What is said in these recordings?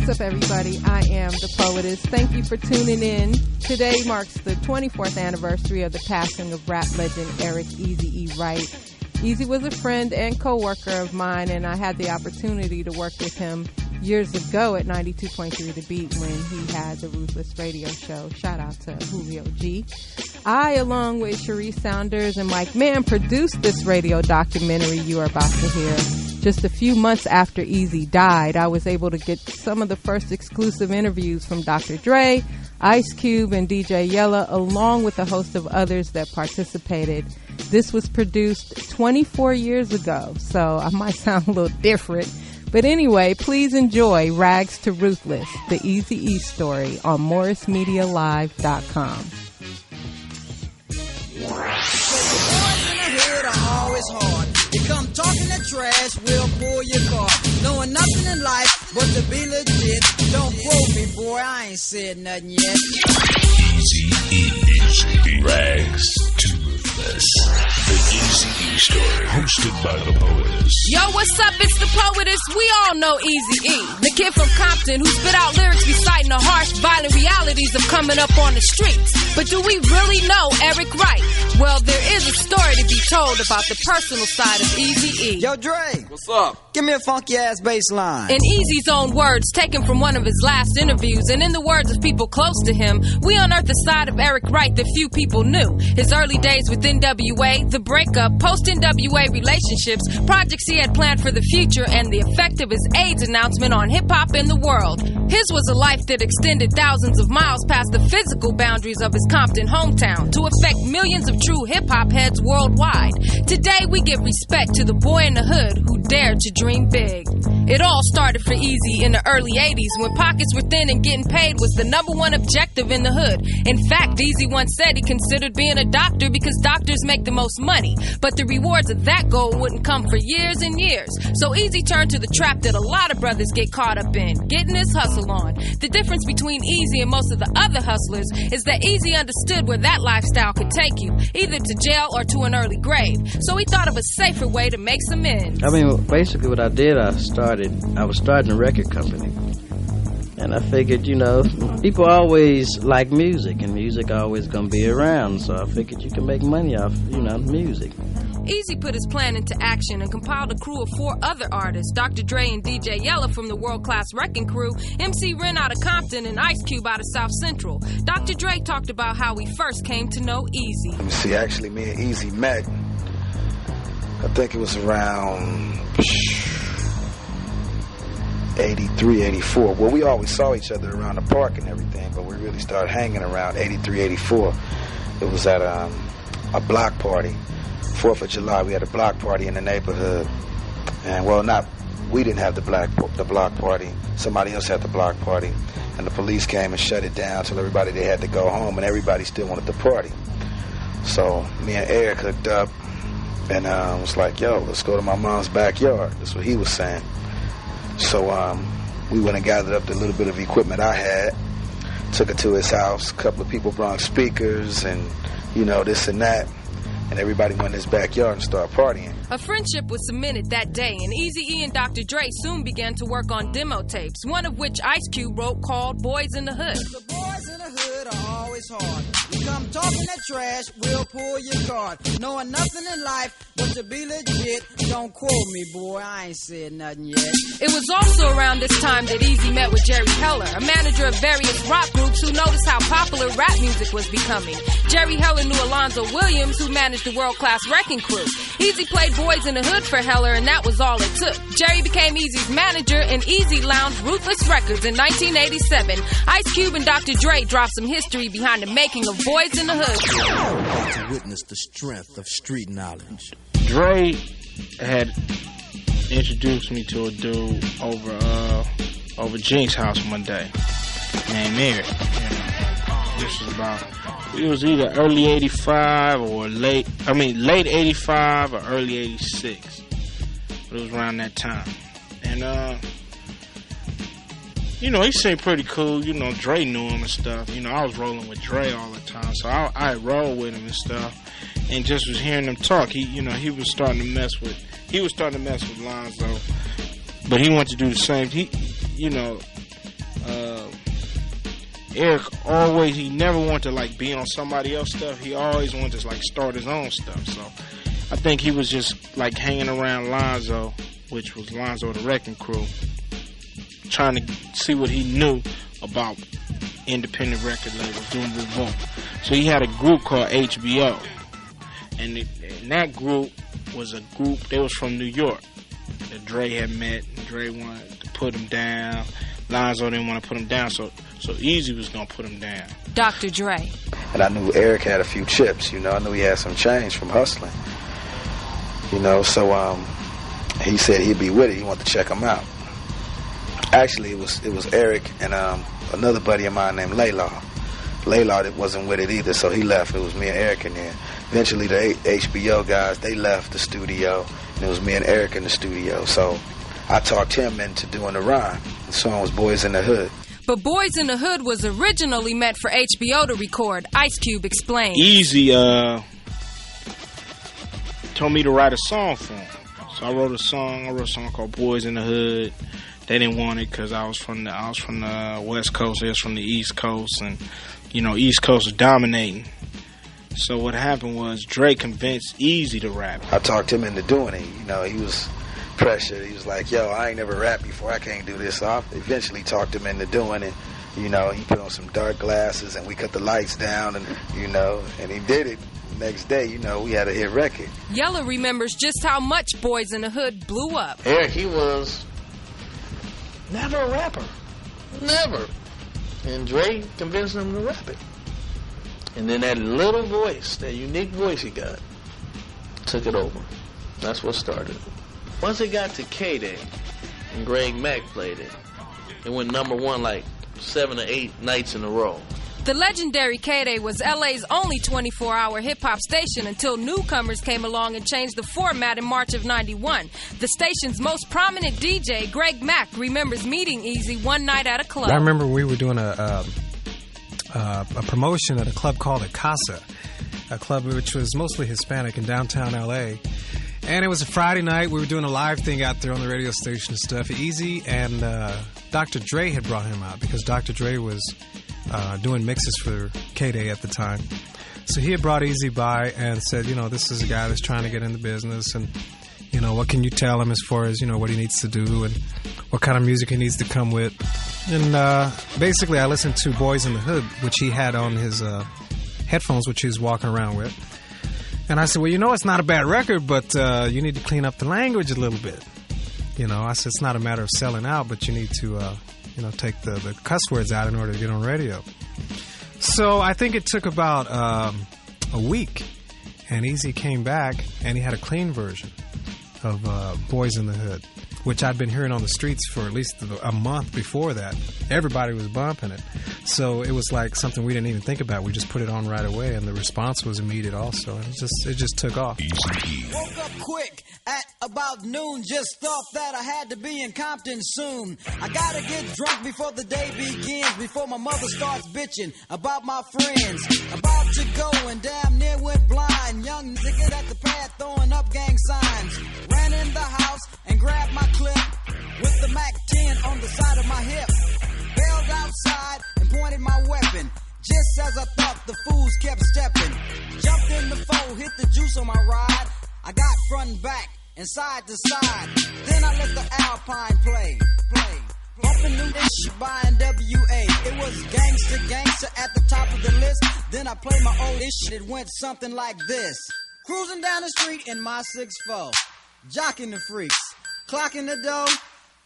What's up, everybody? I am the Poetess. Thank you for tuning in. Today marks the 24th anniversary of the passing of rap legend Eric Eazy E Wright. Eazy was a friend and co-worker of mine, and I had the opportunity to work with him years ago at 92.3 The Beat when he had the Ruthless radio show. Shout out to Julio G. I, along with Sharice Saunders and Mike Mann, produced this radio documentary you are about to hear. Just a few months after Eazy died, I was able to get some of the first exclusive interviews from Dr. Dre, Ice Cube, and DJ Yella, along with a host of others that participated. This was produced 24 years ago, so I might sound a little different. But anyway, please enjoy Rags to Ruthless, the Eazy E Story on MorrisMediaLive.com. Always hard. You come talking that trash, we'll pull your car. Knowing nothing in life but to be legit. Don't quote me, boy, I ain't said nothing yet. Eazy E. Rags to Ruthless. The Eazy E Story, hosted by the Poetess. Yo, what's up? It's the Poetess. We all know Eazy E, the kid from Compton who spit out lyrics reciting the harsh, violent realities of coming up on the streets. But do we really know Eric Wright? Well, there is a story to be told about the personal side of Eazy E. Yo, Dre. What's up? Give me a funky ass bass line. In Eazy's own words, taken from one of his last interviews, and in the words of people close to him, we unearthed the side of Eric Wright that few people knew. His early days with NWA, the breakup, post-NWA relationships, projects he had planned for the future, and the effect of his AIDS announcement on hip-hop in the world. His was a life that extended thousands of miles past the physical boundaries of his Compton hometown to affect millions of true hip-hop heads worldwide. Today, we give respect to the boy in the hood who dared to dream big. It all started for Eazy in the early 80s when pockets were thin and getting paid was the number one objective in the hood. In fact, Eazy once said he considered being a doctor because doctors make the most money. But the rewards of that goal wouldn't come for years and years. So Eazy turned to the trap that a lot of brothers get caught up in, getting his hustle on. The difference between Eazy and most of the other hustlers is that Eazy understood where that lifestyle could take you, either to jail or to an early grave. So he thought of a safer way to make some ends. I mean, basically what I did, I was starting a record company. And I figured, you know, people always like music, and music always gonna be around. So I figured you can make money off, you know, music. Eazy put his plan into action and compiled a crew of 4 other artists, Dr. Dre and DJ Yella from the world-class Wrecking Crew, MC Ren out of Compton, and Ice Cube out of South Central. Dr. Dre talked about how he first came to know Eazy. You see, actually, me and Eazy met, I think it was around 83, 84. Well, we always saw each other around the park and everything, but we really started hanging around 83, 84. It was at a block party. 4th of July, we had a block party in the neighborhood. And, well, we didn't have the block party. Somebody else had the block party. And the police came and shut it down, told everybody they had to go home, and everybody still wanted to party. So me and Eric hooked up and was like, yo, let's go to my mom's backyard. That's what he was saying. So we went and gathered up the little bit of equipment I had, took it to his house. A couple of people brought speakers and, you know, this and that. And everybody went in his backyard and started partying. A friendship was cemented that day, and Eazy E and Dr. Dre soon began to work on demo tapes, one of which Ice Cube wrote called Boys in the Hood. The boys in the hood are always hard. You come talking that trash, we'll pull your card. Knowing nothing in life but to be legit. Don't quote me, boy, I ain't said nothing yet. It was also around this time that Eazy met with Jerry Heller, a manager of various rock groups who noticed how popular rap music was becoming. Jerry Heller knew Alonzo Williams, who managed the world-class Wrecking Crew. Eazy played Boys in the Hood for Heller, and that was all it took. Jerry became Eazy's manager, and Eazy launched Ruthless Records in 1987. Ice Cube and Dr. Dre dropped some history behind the making of Boys in the Hood. To witness the strength of street knowledge. Dre had introduced me to a dude over Jink's house one day named Eric. This was about, it was either early 85 or late 85 or early 86. But it was around that time. And, you know, he seemed pretty cool. You know, Dre knew him and stuff. You know, I was rolling with Dre all the time. So I rolled with him and stuff. And just was hearing him talk. He was starting to mess with Lonzo. But he wanted to do the same. Eric always, he never wanted to like be on somebody else's stuff. He always wanted to like start his own stuff. So I think he was just like hanging around Lonzo, which was Lonzo the Wrecking Crew, trying to see what he knew about independent record labels, doing boom. So he had a group called HBO, and that group was a group. They was from New York that Dre had met. And Dre wanted to put him down. Lonzo didn't want to put him down, so Eazy was gonna put him down. Dr. Dre. And I knew Eric had a few chips. I knew he had some change from hustling. So he said he'd be with it. He wanted to check him out. Actually, it was Eric and another buddy of mine named Laylaw. Laylaw wasn't with it either, so he left. It was me and Eric in there. Eventually, the HBO guys, they left the studio, and it was me and Eric in the studio. So I talked him into doing the rhyme. The song was Boys in the Hood. But Boys in the Hood was originally meant for HBO to record. Ice Cube explained. Eazy told me to write a song for him. So I wrote a song called Boys in the Hood. They didn't want it because I was from the West Coast. They was from the East Coast, and East Coast was dominating. So what happened was Dre convinced Eazy to rap. I talked him into doing it. He was pressured. He was like, "Yo, I ain't never rapped before. I can't do this." So I eventually talked him into doing it. He put on some dark glasses and we cut the lights down, and and he did it. Next day, we had a hit record. Yella remembers just how much Boys in the Hood blew up. Eric, he was never a rapper. Never. And Dre convinced him to rap it. And then that little voice, that unique voice he got, took it over. That's what started it. Once it got to K-Day, and Greg Mack played it, it went #1 like 7 or 8 nights in a row. The legendary K-Day was LA's only 24-hour hip-hop station until newcomers came along and changed the format in March of '91. The station's most prominent DJ, Greg Mack, remembers meeting Eazy one night at a club. I remember we were doing a promotion at a club called Casa, a club which was mostly Hispanic in downtown LA. And it was a Friday night. We were doing a live thing out there on the radio station and stuff. Eazy and Dr. Dre had brought him out because Dr. Dre was doing mixes for K-Day at the time. So he had brought Eazy by and said, this is a guy that's trying to get in the business, and, what can you tell him as far as, what he needs to do and what kind of music he needs to come with. And basically I listened to Boys in the Hood, which he had on his headphones, which he was walking around with. And I said, well, it's not a bad record, but you need to clean up the language a little bit. I said, it's not a matter of selling out, but you need to, take the cuss words out in order to get on radio. So I think it took about a week, and Eazy came back, and he had a clean version of Boys in the Hood, which I'd been hearing on the streets for at least a month before that. Everybody was bumping it. So it was like something we didn't even think about. We just put it on right away, and the response was immediate also. And it just took off. Woke up quick at about noon, just thought that I had to be in Compton soon. I gotta get drunk before the day begins, before my mother starts bitching about my friends. About to go and damn near went blind. Young nigga at the pad throwing up gang signs. Ran in the house and grabbed my clip with the Mac 10 on the side of my hip. Bailed outside and pointed my weapon. Just as I thought, the fools kept stepping. Jumped in the foe, hit the juice on my ride. I got front and back and side to side. Then I let the Alpine play. Bumping new shit by NWA. It was gangster at the top of the list. Then I played my old shit. It went something like this. Cruising down the street in my 6'4", jocking the freaks, clocking the dough.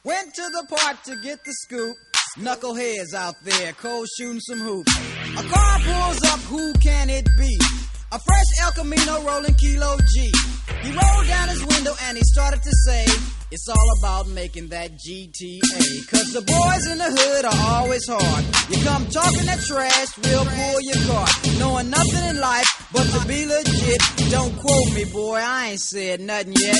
Went to the park to get the scoop. Knuckleheads out there, cold shooting some hoops. A car pulls up, who can it be? A fresh El Camino rolling Kilo G. He rolled down his window and he started to say, it's all about making that GTA. Cause the boys in the hood are always hard. You come talking that trash, we'll pull your car. Knowing nothing in life but to be legit. Don't quote me, boy, I ain't said nothing yet.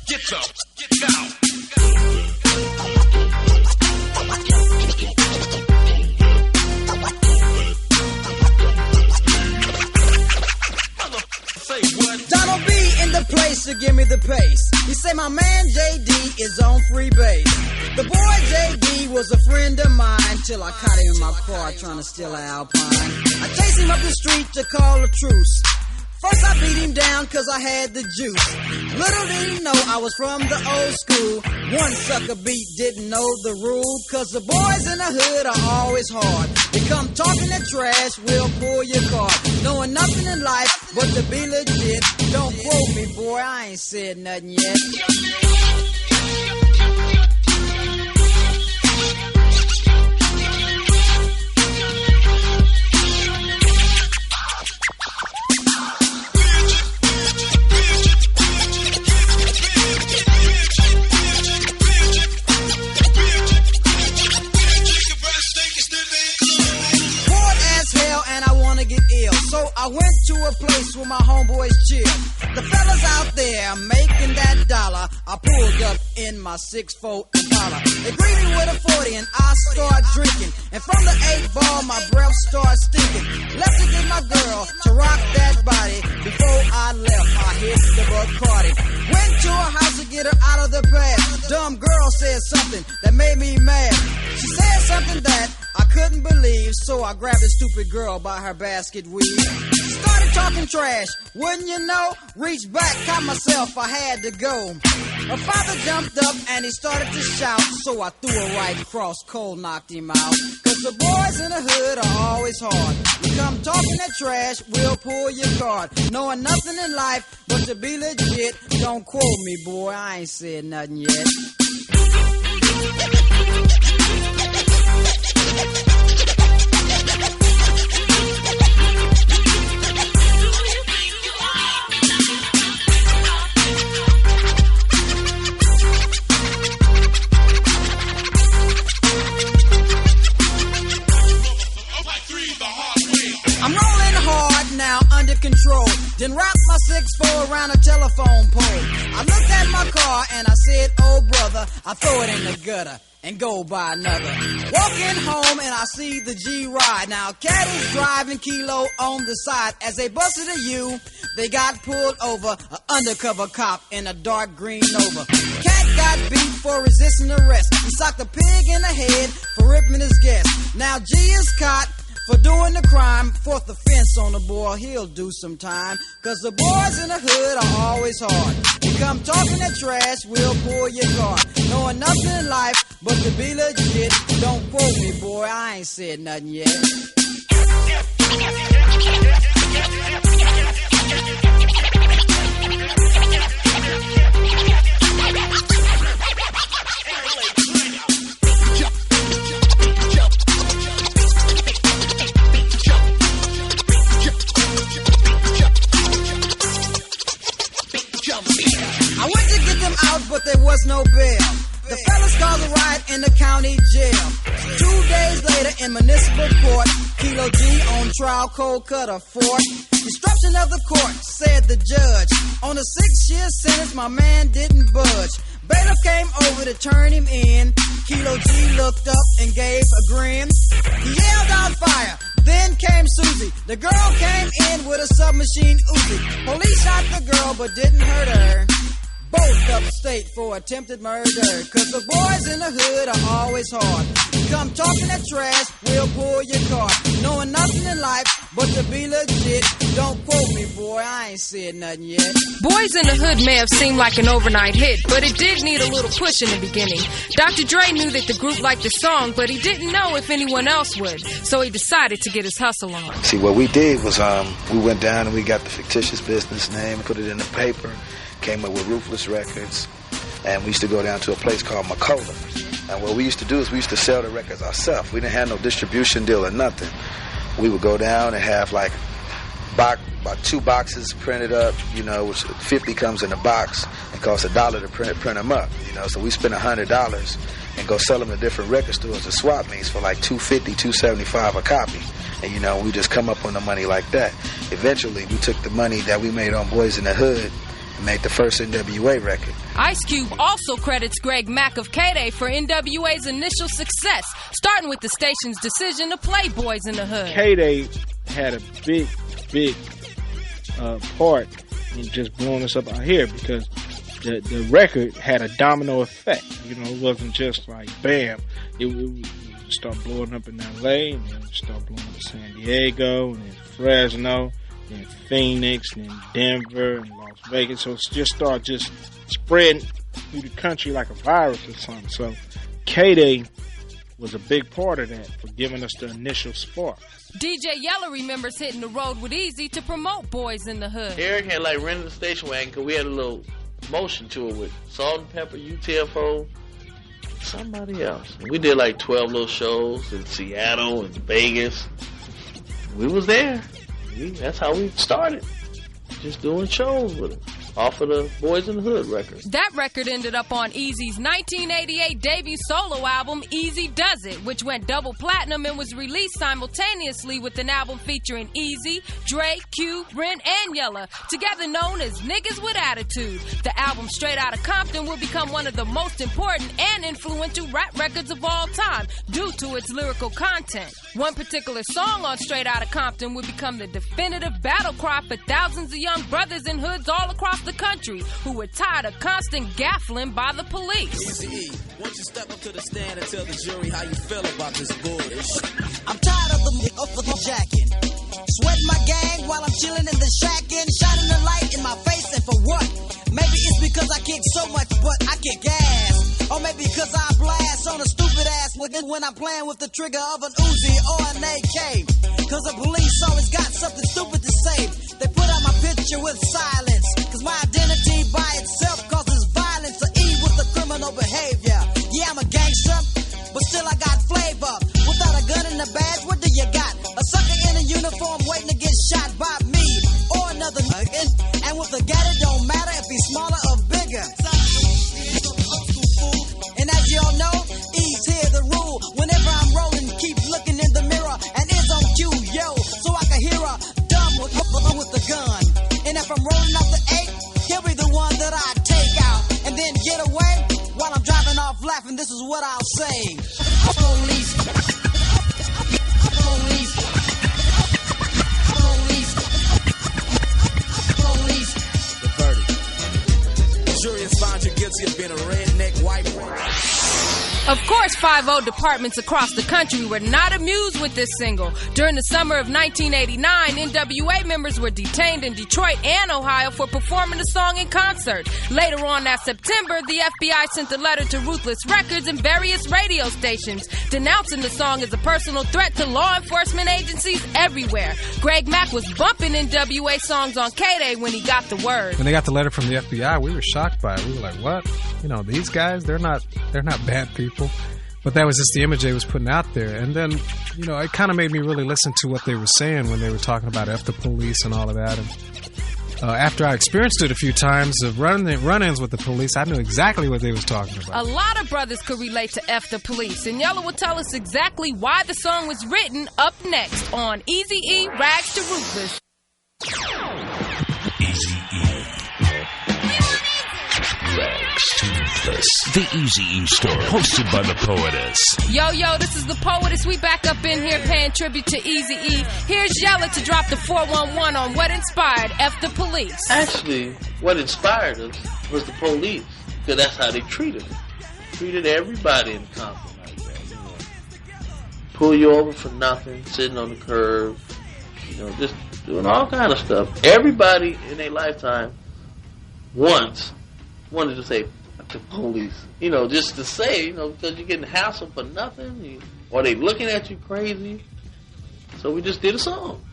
Get up, get down. Donald B in the place to give me the pace. He say my man JD is on free base. The boy JD was a friend of mine till I caught him in my car trying to steal an Alpine. I chased him up the street to call a truce. First I beat him down cause I had the juice. Little did he know I was from the old school. One sucker beat didn't know the rule. Cause the boys in the hood are always hard. They come talking that trash, we'll pull your card. Knowing nothing in life but to be legit. Don't quote me, boy, I ain't said nothing yet. So I went to a place where my homeboys chill. The fellas out there making that dollar. I pulled up in my 6'4" Impala. They greeted me with a 40 and I start drinking. And from the 8-ball my breath starts stinking. Left to get my girl to rock that body. Before I left I hit the Bacardi. Went to her house to get her out of the past. Dumb girl said something that made me mad. She said something that I couldn't believe, so I grabbed a stupid girl by her basket weave. She started talking trash, wouldn't you know? Reached back, caught myself, I had to go. Her father jumped up and he started to shout, so I threw her right across, cold knocked him out. Cause the boys in the hood are always hard. You come talking that trash, we'll pull your card. Knowing nothing in life but to be legit. Don't quote me, boy, I ain't said nothing yet. I'm rolling hard now, under control. Then wrap my 6'4" around a telephone pole. I looked at my car and I said, oh brother, I throw it in the gutter and go buy another. Walking home and I see the G ride. Now cat is driving Kilo on the side. As they busted a U, they got pulled over. An undercover cop in a dark green Nova. Cat got beat for resisting arrest. He socked a pig in the head for ripping his guest. Now G is caught for doing the crime. Fourth offense on the boy, he'll do some time. Cause the boys in the hood are always hard. You come talking that trash, we'll pull your card. Knowing nothing in life but to be legit. Don't quote me, boy, I ain't said nothing yet. I went to get them out, but there was no bail. The fellas caused a riot in the county jail. 2 days later in municipal court, Kilo G on trial, cold cutter fort. Instruction of the court, said the judge. On a 6-year sentence, my man didn't budge. Bailiff came over to turn him in. Kilo G looked up and gave a grin. He yelled out fire. Then came Susie. The girl came in with a submachine Uzi. Police shot the girl but didn't hurt her. Both upstate for attempted murder. Cause the boys in the hood are always hard. You come talking that trash, we'll pull your card. Knowing nothing in life but to be legit. Don't quote me, boy, I ain't said nothing yet. Boys in the Hood may have seemed like an overnight hit, but it did need a little push in the beginning. Dr. Dre knew that the group liked the song, but he didn't know if anyone else would. So he decided to get his hustle on. See, what we did was we went down and we got the fictitious business name, put it in the paper, came up with Ruthless Records, and we used to go down to a place called Macola. And what we used to do is we used to sell the records ourselves. We didn't have no distribution deal or nothing. We would go down and have like about 2 boxes printed up, you know, which 50 comes in a box. It costs $1 to print them up, you know. So we spend $100 and go sell them to different record stores or swap meets for like $250, $275 a copy. And, you know, we just come up on the money like that. Eventually, we took the money that we made on Boys in the Hood and made the first NWA record. Ice Cube also credits Greg Mack of K-Day for NWA's initial success, starting with the station's decision to play Boys in the Hood. K-Day had a big part and just blowing us up out here, because the record had a domino effect. You know, it wasn't just like bam. It would start blowing up in L.A. and then start blowing up in San Diego and then Fresno and Phoenix and Denver and Las Vegas. So it's just started just spreading through the country like a virus or something. So K-Day was a big part of that for giving us the initial spark. DJ Yella remembers hitting the road with Eazy to promote Boys in the Hood. Eric had like rented the station wagon because we had a little motion tour with Salt and Pepper, UTFO, somebody else. And we did like 12 little shows in Seattle and Vegas. We was there. That's how we started. Just doing shows with them. Off of the Boys in the Hood record. That record ended up on Eazy's 1988 debut solo album, Eazy Does It, which went double platinum and was released simultaneously with an album featuring Eazy, Dre, Q, Ren, and Yella, together known as Niggas with Attitude. The album Straight Outta Compton will become one of the most important and influential rap records of all time due to its lyrical content. One particular song on Straight Outta Compton would become the definitive battle cry for thousands of young brothers in hoods all across the country who were tired of constant gaffling by the police. Eazy E, won't you step up to the stand and tell the jury how you feel about this bullshit? I'm tired of the jacking, sweating my gang while I'm chilling in the shack and shining the light in my face, and for what? Maybe it's because I kick so much, but I kick ass. Or maybe because I blast on a stupid ass when I'm playing with the trigger of an Uzi or an AK. Cause the police always got something stupid to say. They put out my picture with silence. Cause my identity by itself causes violence. Or E with the criminal behavior. Yeah, I'm a gangster, but still I got flavor. Without a gun and a badge, what do you got? A sucker in a uniform waiting to get shot by me or another nigga. And with a gat, it don't matter if he's smaller or bigger. And as y'all know, E's here the rule. Whenever I'm rolling, keep looking in the mirror and it's on cue, yo, so I can hear a dumb with the gun. And if I'm rolling off the 8, he'll be the one that I take out and then get away while I'm driving off laughing. This is what I'll say. Police. Police. Police. Police. The verdict. The jury has found you guilty of being a redneck white boy. Of course, 5-0 departments across the country were not amused with this single. During the summer of 1989, NWA members were detained in Detroit and Ohio for performing the song in concert. Later on that September, the FBI sent a letter to Ruthless Records and various radio stations, denouncing the song as a personal threat to law enforcement agencies everywhere. Greg Mack was bumping NWA songs on K-Day when he got the word. When they got the letter from the FBI, we were shocked by it. We were like, what? You know, these guys, they're not bad people. But that was just the image they was putting out there. And then, you know, it kind of made me really listen to what they were saying when they were talking about F the police and all of that. And after I experienced it a few times of run-ins with the police, I knew exactly what they was talking about. A lot of brothers could relate to F the police, and Yella will tell us exactly why the song was written up next on Eazy E, Rags to Ruthless. Eazy E. Rags to Ruthless. The Eazy E Story, hosted by the Poetess. Yo, this is the Poetess. We back up in here paying tribute to Eazy E. Here's Yella to drop the 411 on what inspired F the police. Actually, what inspired us was the police, because that's how they treated us. Treated everybody in Compton like that, you know. Pull you over for nothing, sitting on the curb, you know, just doing all kind of stuff. Everybody in their lifetime once wanted to say the police, you know, just to say, you know, because you're getting hassled for nothing, or they looking at you crazy. So we just did a song.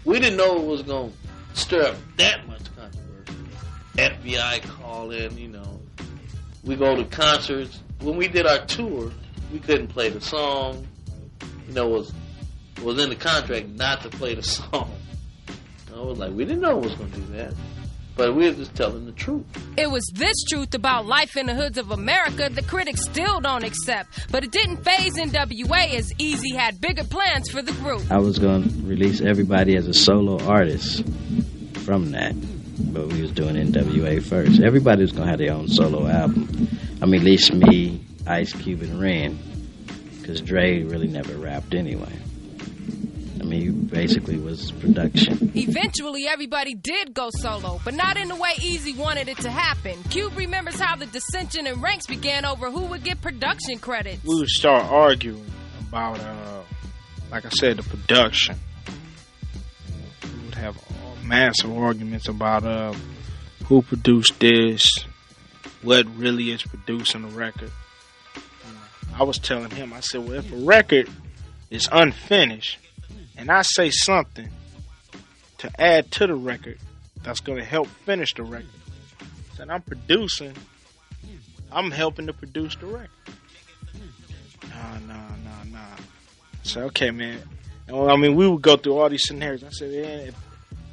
We didn't know it was going to stir up that much controversy. FBI call in, you know. We go to concerts. When we did our tour, we couldn't play the song. You know, it was in the contract not to play the song. I was like, we didn't know it was going to do that. But we were just telling the truth. It was this truth about life in the hoods of America the critics still don't accept. But it didn't faze NWA as Eazy had bigger plans for the group. I was going to release everybody as a solo artist from that. But we was doing NWA first. Everybody was going to have their own solo album. I mean, at least me, Ice Cube, and Ren. Because Dre really never rapped anyway. I mean, He basically was production. Eventually, everybody did go solo, but not in the way Eazy wanted it to happen. Cube remembers how the dissension in ranks began over who would get production credits. We would start arguing about, like I said, the production. We would have massive arguments about who produced this, what really is producing a record. I was telling him, I said, well, if a record is unfinished and I say something to add to the record that's going to help finish the record, I said, I'm producing, I'm helping to produce the record. Nah. I said, okay, man. And, well, I mean, we would go through all these scenarios. I said, man,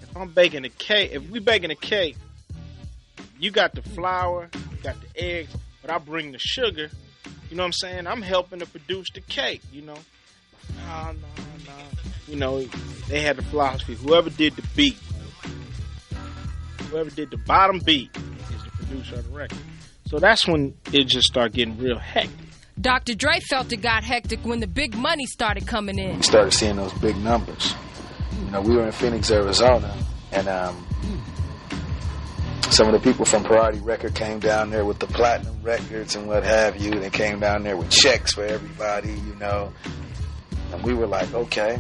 if I'm baking a cake, if we baking a cake, you got the flour, you got the eggs, but I bring the sugar. You know what I'm saying? I'm helping to produce the cake, you know. No. You know, they had the philosophy, whoever did the beat, whoever did the bottom beat is the producer of the record. So that's when it just started getting real hectic. Dr. Dre felt it got hectic when the big money started coming in. We started seeing those big numbers. You know, we were in Phoenix, Arizona, and some of the people from Priority Record came down there with the platinum records and what have you. They came down there with checks for everybody, you know. And we were like, okay.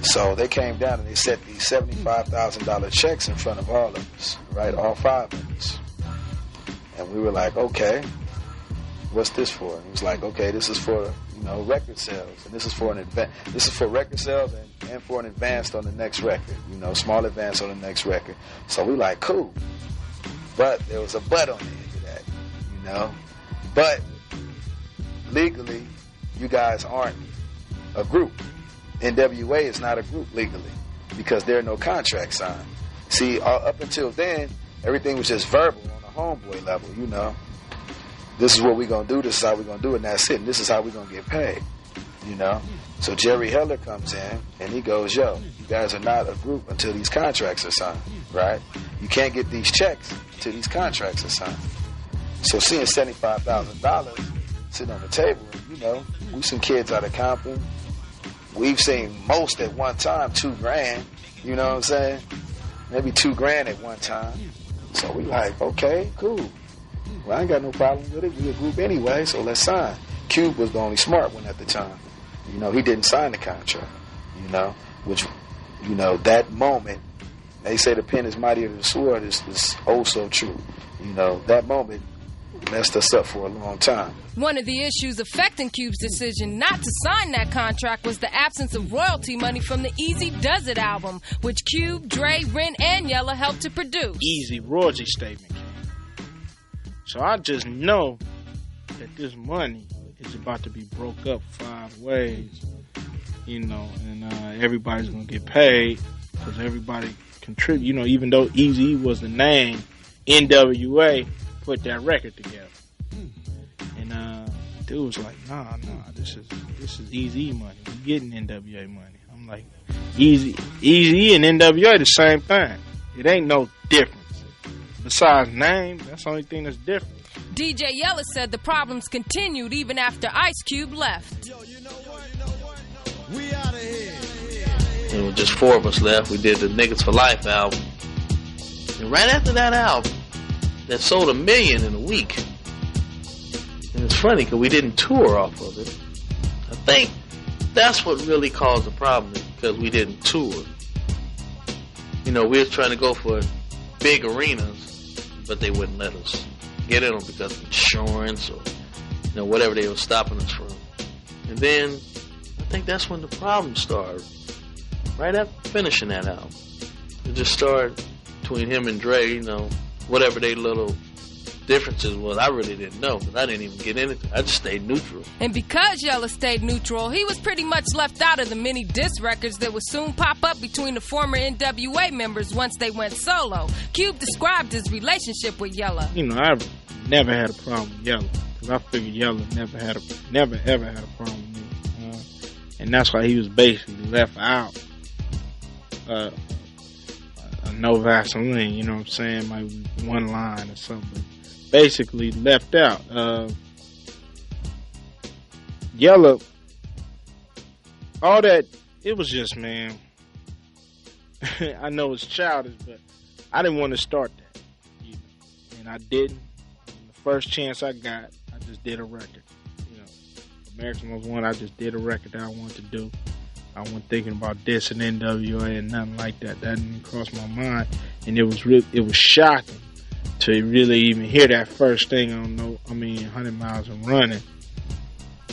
So they came down and they set these $75,000 checks in front of all of us, right? All five of us. And we were like, okay, what's this for? And he was like, okay, this is for, you know, record sales. And this is for this is for record sales and for an advance on the next record, you know, small advance on the next record. So we like, cool. But there was a but on the end of that, you know. But legally, you guys aren't a group. NWA is not a group legally because there are no contracts signed. See, up until then, everything was just verbal on a homeboy level, you know. This is what we're going to do, this is how we're going to do it, and that's it, and this is how we're going to get paid, you know. So Jerry Heller comes in, and he goes, yo, you guys are not a group until these contracts are signed, right? You can't get these checks until these contracts are signed. So seeing $75,000 sitting on the table, you know, we some kids out of Compton. We've seen most at one time, $2,000, you know what I'm saying? Maybe $2,000 at one time. So we like, okay, cool. Well, I ain't got no problem with it. We a group anyway, so let's sign. Cube was the only smart one at the time. You know, he didn't sign the contract, you know, which, you know, that moment, they say the pen is mightier than the sword is oh so true. You know, that moment messed us up for a long time. One of the issues affecting Cube's decision not to sign that contract was the absence of royalty money from the Eazy Does It album, which Cube, Dre, Ren, and Yella helped to produce. Eazy royalty statement came. So I just know that this money is about to be broke up 5 ways, you know, and everybody's going to get paid because everybody contribute. You know, even though Eazy was the name, NWA put that record together. And dude was like, nah, this is Eazy money. We getting NWA money. I'm like, Eazy and NWA the same thing. It ain't no difference. Besides name, that's the only thing that's different. DJ Yella said the problems continued even after Ice Cube left. Yo, you know what? We out of here. It was just 4 of us left. We did the Niggas for Life album. And right after that album, that sold 1 million in a week. And it's funny because we didn't tour off of it. I think that's what really caused the problem, because we didn't tour. You know, we was trying to go for big arenas, but they wouldn't let us get in them because of insurance or, you know, whatever they were stopping us from. And then I think that's when the problem started. Right after finishing that album, it just started between him and Dre, you know, whatever they little differences was, I really didn't know because I didn't even get into it. I just stayed neutral. And because Yella stayed neutral, he was pretty much left out of the many diss records that would soon pop up between the former NWA members once they went solo. Cube described his relationship with Yella. You know, I've never had a problem with Yella because I figured Yella never ever had a problem with me. And that's why he was basically left out. No Vaseline, you know what I'm saying? Like one line or something. Basically left out. Yella, all that it was just, man, I know it's childish, but I didn't want to start that. You know? And I didn't. And the first chance I got, I just did a record. You know, America's Most Wanted, I just did a record that I wanted to do. I wasn't thinking about this and NWA and nothing like that. That didn't cross my mind. And it was shocking to really even hear that first thing on 100 Miles and Running.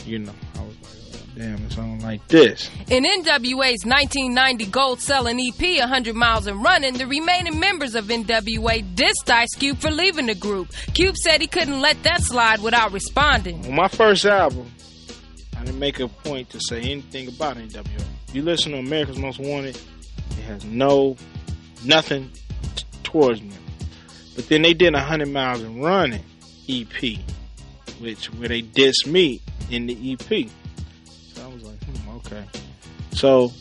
You know, I was like, oh, damn, it's on like this. In NWA's 1990 gold-selling EP, 100 Miles and Running, the remaining members of NWA dissed Ice Cube for leaving the group. Cube said he couldn't let that slide without responding. On my first album, I didn't make a point to say anything about NWA. If you listen to America's Most Wanted, it has nothing towards me. But then they did 100 Miles and Running EP, where they dissed me in the EP. So I was like, okay. So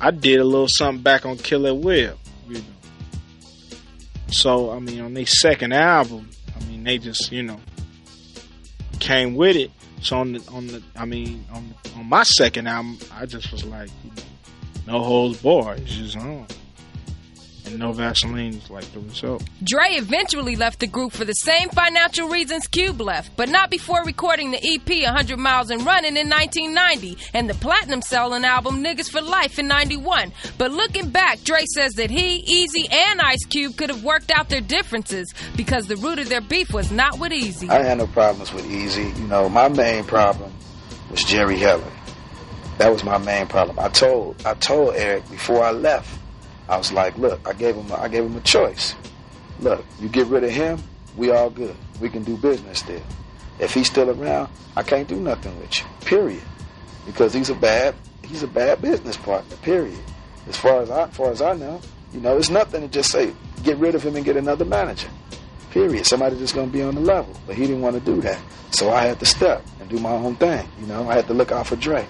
I did a little something back on Kill It Will, you know. So on their second album, they just, came with it. So on my second album, I just was like, no holds barred. It's just on. And No Vaseline is like the result. Dre eventually left the group for the same financial reasons Cube left, but not before recording the EP 100 Miles and Running in 1990 and the platinum-selling album Niggas for Life in 91. But looking back, Dre says that he, Eazy, and Ice Cube could have worked out their differences because the root of their beef was not with Eazy. I had no problems with Eazy. My main problem was Jerry Heller. That was my main problem. I told Eric before I left, I was like, look, I gave him a choice. Look, you get rid of him, we all good. We can do business still. If he's still around, I can't do nothing with you. Period. Because he's a bad business partner. Period. As far as I know, it's nothing to just say get rid of him and get another manager. Period. Somebody just gonna be on the level. But he didn't want to do that, so I had to step and do my own thing. I had to look out for Dre.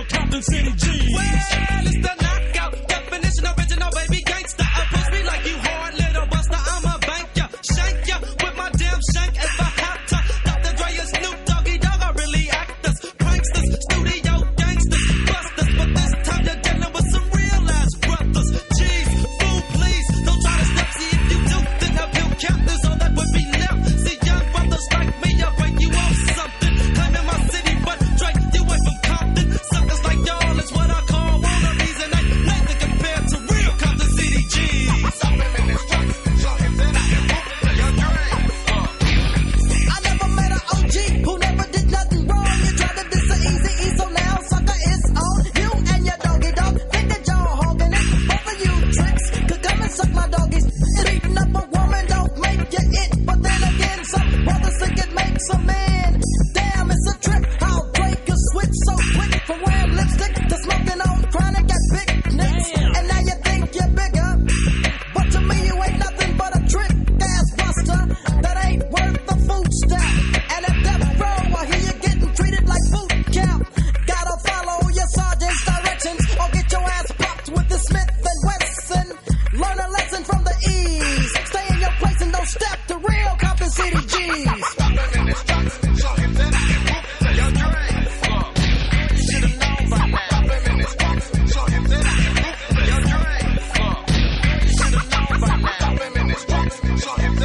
Compton City G's. Well, it's the knockout definition, original baby gangsta.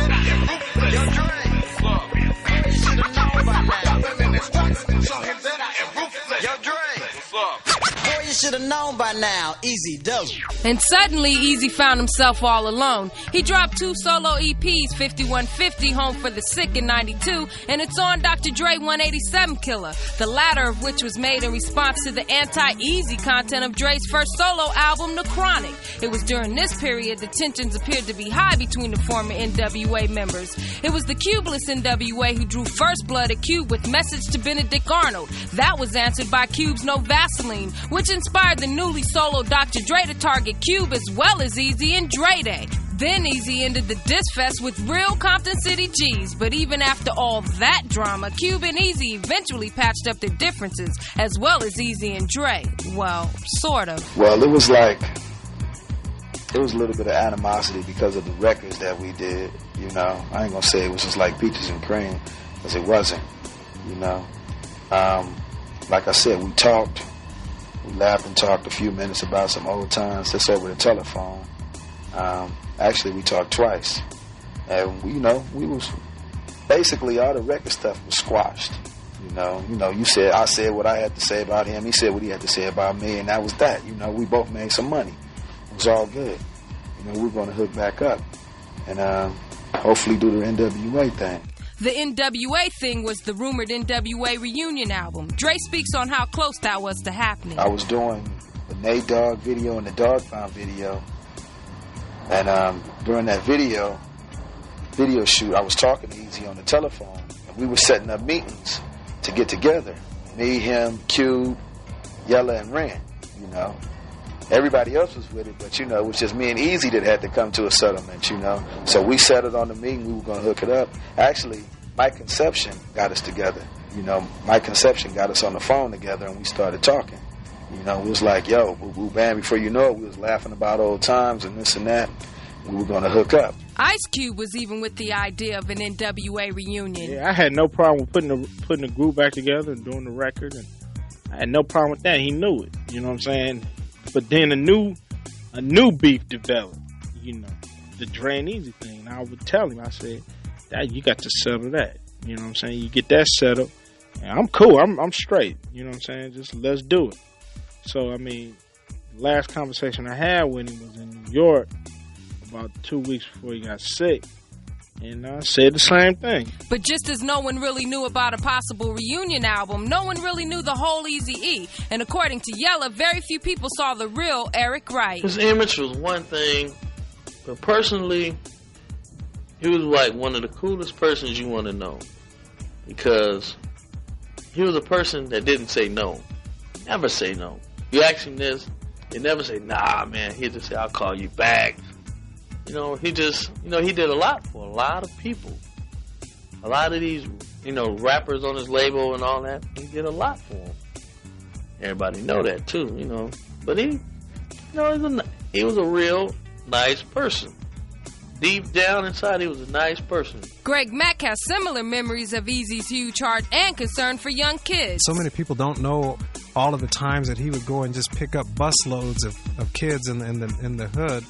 said I am ruthless. Yo, Dre, you should have known by now. Got them in the streets, so he said I am ruthless. Yo, Dre, what's up? Boy, you should have known by now. Eazy dope. And suddenly, Eazy found himself all alone. He dropped 2 solo EPs, 5150, Home for the Sick in 92, and It's On Dr. Dre 187 Killer, the latter of which was made in response to the anti-Eazy content of Dre's first solo album, The Chronic. It was during this period the tensions appeared to be high between the former NWA members. It was the Cubeless NWA who drew first blood at Cube with Message to Benedict Arnold. That was answered by Cube's No Vaseline, which inspired the newly solo Dr. Dre to target Cube as well as Eazy and Dre Day. Then Eazy ended the diss fest with real Compton City G's. But even after all that drama, Cube and Eazy eventually patched up their differences, as well as Eazy and Dre. Well, sort of. Well, it was a little bit of animosity because of the records that we did, you know. I ain't gonna say it was just like peaches and cream, because it wasn't, you know. Like I said, we talked. We laughed and talked a few minutes about some old times just over the telephone. Actually, we talked twice. And, we was basically all the record stuff was squashed. I said what I had to say about him. He said what he had to say about me, and that was that. You know, we both made some money. It was all good. You know, we're going to hook back up and hopefully do the NWA thing. The NWA thing was the rumored NWA reunion album. Dre speaks on how close that was to happening. I was doing the Nate Dogg video and the Dog Pound video. And during that video shoot, I was talking to Eazy on the telephone. And we were setting up meetings to get together. Me, him, Cube, Yella, and Ren, you know. Everybody else was with it, but, you know, it was just me and Eazy that had to come to a settlement, you know. So we settled on the meeting. We were going to hook it up. Actually, Mike Conception got us together. You know, Mike Conception got us on the phone together, and we started talking. You know, it was like, yo, boo, boo, bam. Before you know it, we was laughing about old times and this and that. We were going to hook up. Ice Cube was even with the idea of an NWA reunion. Yeah, I had no problem with putting the group back together and doing the record, and I had no problem with that. He knew it. You know what I'm saying? But then a new beef developed. You know, the Dre and Eazy thing. And I would tell him, I said, "That you got to settle that." You know what I'm saying? You get that settled, and I'm cool. I'm straight. You know what I'm saying? Just let's do it. So I mean, the last conversation I had with him was in New York about 2 weeks before he got sick. And I said the same thing. But just as no one really knew about a possible reunion album, no one really knew the whole Eazy E. And according to Yella, very few people saw the real Eric Wright. His image was one thing, but personally, he was like one of the coolest persons you want to know. Because he was a person that didn't say no. Never say no. You ask him this, he never say, nah, man. He'd just say, I'll call you back. You know, he just, you know, he did a lot for a lot of people. A lot of these, you know, rappers on his label and all that, he did a lot for them. Everybody know that too, you know. But he, you know, he was a real nice person. Deep down inside, he was a nice person. Greg Mack has similar memories of Eazy's huge heart and concern for young kids. So many people don't know all of the times that he would go and just pick up busloads of kids in the hood,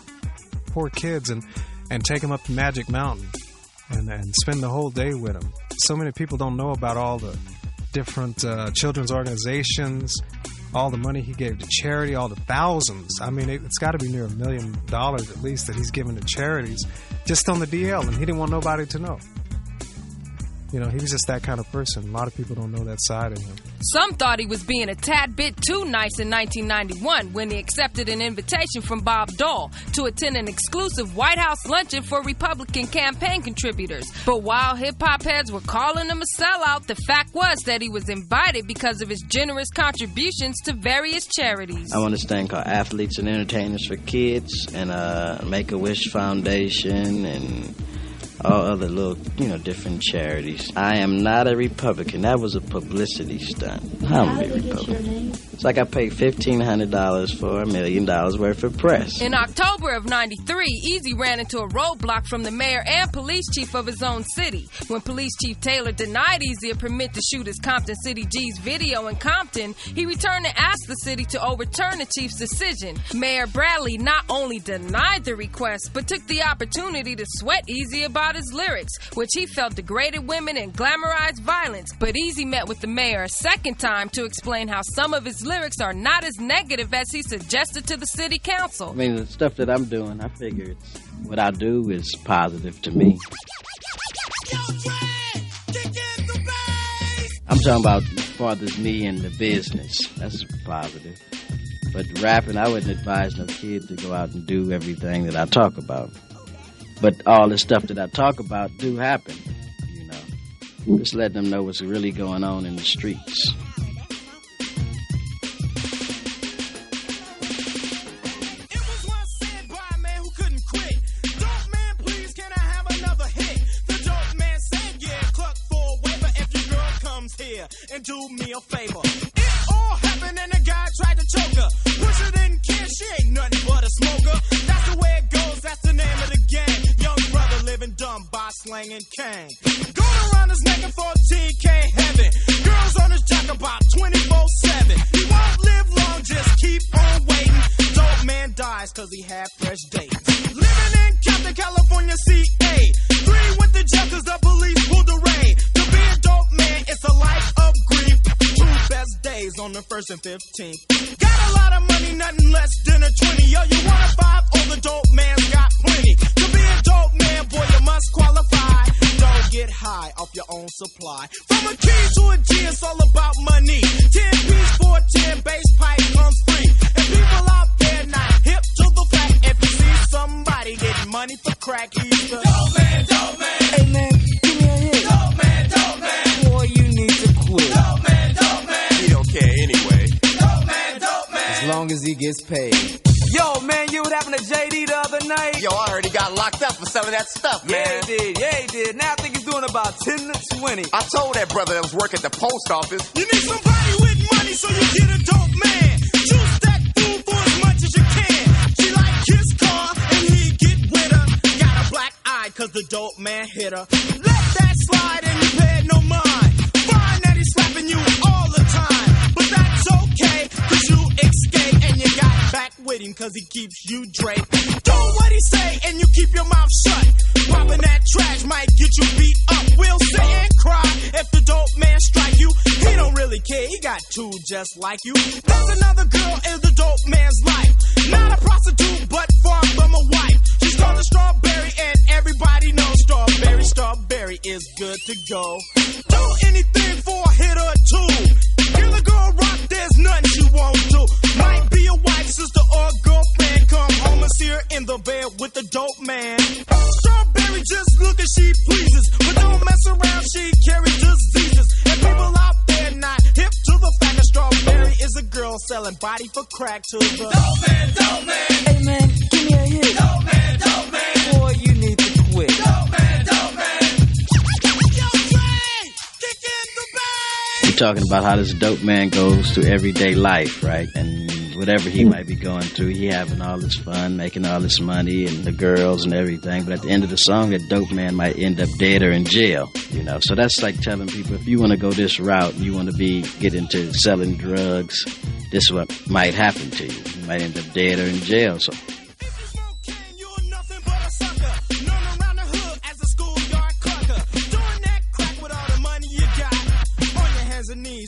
poor kids, and take them up to Magic Mountain and spend the whole day with them. So many people don't know about all the different children's organizations, all the money he gave to charity, all the thousands. I mean, it's got to be near $1 million at least that he's given to charities just on the DL, and he didn't want nobody to know. You know, he was just that kind of person. A lot of people don't know that side of him. Some thought he was being a tad bit too nice in 1991 when he accepted an invitation from Bob Dole to attend an exclusive White House luncheon for Republican campaign contributors. But while hip-hop heads were calling him a sellout, the fact was that he was invited because of his generous contributions to various charities. I want this thing called Athletes and Entertainers for Kids and Make-A-Wish Foundation and all other little, different charities. I am not a Republican. That was a publicity stunt. I'm a Republican. It's like I paid $1,500 for $1 million worth of press. In October of '93, Eazy ran into a roadblock from the mayor and police chief of his own city. When Police Chief Taylor denied Eazy a permit to shoot his Compton City G's video in Compton, he returned and asked the city to overturn the chief's decision. Mayor Bradley not only denied the request, but took the opportunity to sweat Eazy about his lyrics, which he felt degraded women and glamorized violence. But Eazy met with the mayor a second time to explain how some of his lyrics are not as negative as he suggested to the city council. I mean, the stuff that I'm doing, I figure what I do is positive to me. I'm talking about as far as me in the business. That's positive. But rapping, I wouldn't advise no kid to go out and do everything that I talk about. But all the stuff that I talk about do happen, you know. Just let them know what's really going on in the streets. And do me a favor. It all happened and the guy tried to choke her. Pusher didn't care, she ain't nothing but a smoker. That's the way it goes, that's the name of the game. Young brother living dumb by slanging cane. Going around his naked 14K heaven. Girls on his jack about 24/7. He won't live long, just keep on waiting. Dope man dies cause he had fresh dates. Living in Compton, California, CA. 3 went to jail cause the police pulled the raid. To be a dope man, it's a life of grief. 2 best days on the 1st and 15th. Got a lot of money, nothing less than a 20. Yo, you want a 5? Oh, the dope man's got plenty. To be a dope man, boy, you must qualify. Don't get high off your own supply. From a key to a G, it's all about money. 10 piece for a 10, bass pipe comes free. And people out there not hip to the fact. If you see somebody getting money for crack, he's the dope man, dope man. Hey man, give me a hit. Dope man, dope man. Boy, you need to quit. Dope man, dope man. He don't care anyway. Dope man, dope man. As long as he gets paid. Yo, man, you what happened to JD the other night? Yo, I heard he got locked up for some of that stuff, man. Yeah, he did. Now I think he's doing about 10 to 20. I told that brother that was working at the post office. You need somebody with money so you get a dope man. Juice that fool for as much as you can. She like his car and he get with her. Got a black eye cause the dope man hit her. Let that slide and you pay no mind. Fine that he's slapping you all the time. But that's okay cause you escape and you got back with him cause he keeps you draped. Do what he say and you keep your mouth shut. Popping that trash might get you beat up. We'll sit and cry if the dope man strike you. He don't really care, he got 2 just like you. There's another girl in the dope man's life. Not a prostitute but far from a wife. She's called a Strawberry and everybody knows Strawberry is good to go. Do anything for a hit or 2. Kill a girl rock, there's nothing she won't do. Might be a wife, sister, or girlfriend. Come home and see her in the bed with the dope man. Strawberry just look as she pleases, but don't mess around, she carries diseases. And people out there not hip to the fact that Strawberry is a girl selling body for crack to the dope man, dope man. Hey man, give me a hit. Dope man, dope man. Boy, you need to quit. Dope man, dope man. Yo, Dre, kick in the bag. You're talking about how this dope man goes through everyday life, right? And whatever he might be going through, he having all this fun, making all this money and the girls and everything. But at the end of the song, that dope man might end up dead or in jail, you know. So that's like telling people, if you want to go this route, you want to get into selling drugs, this is what might happen to you. You might end up dead or in jail. So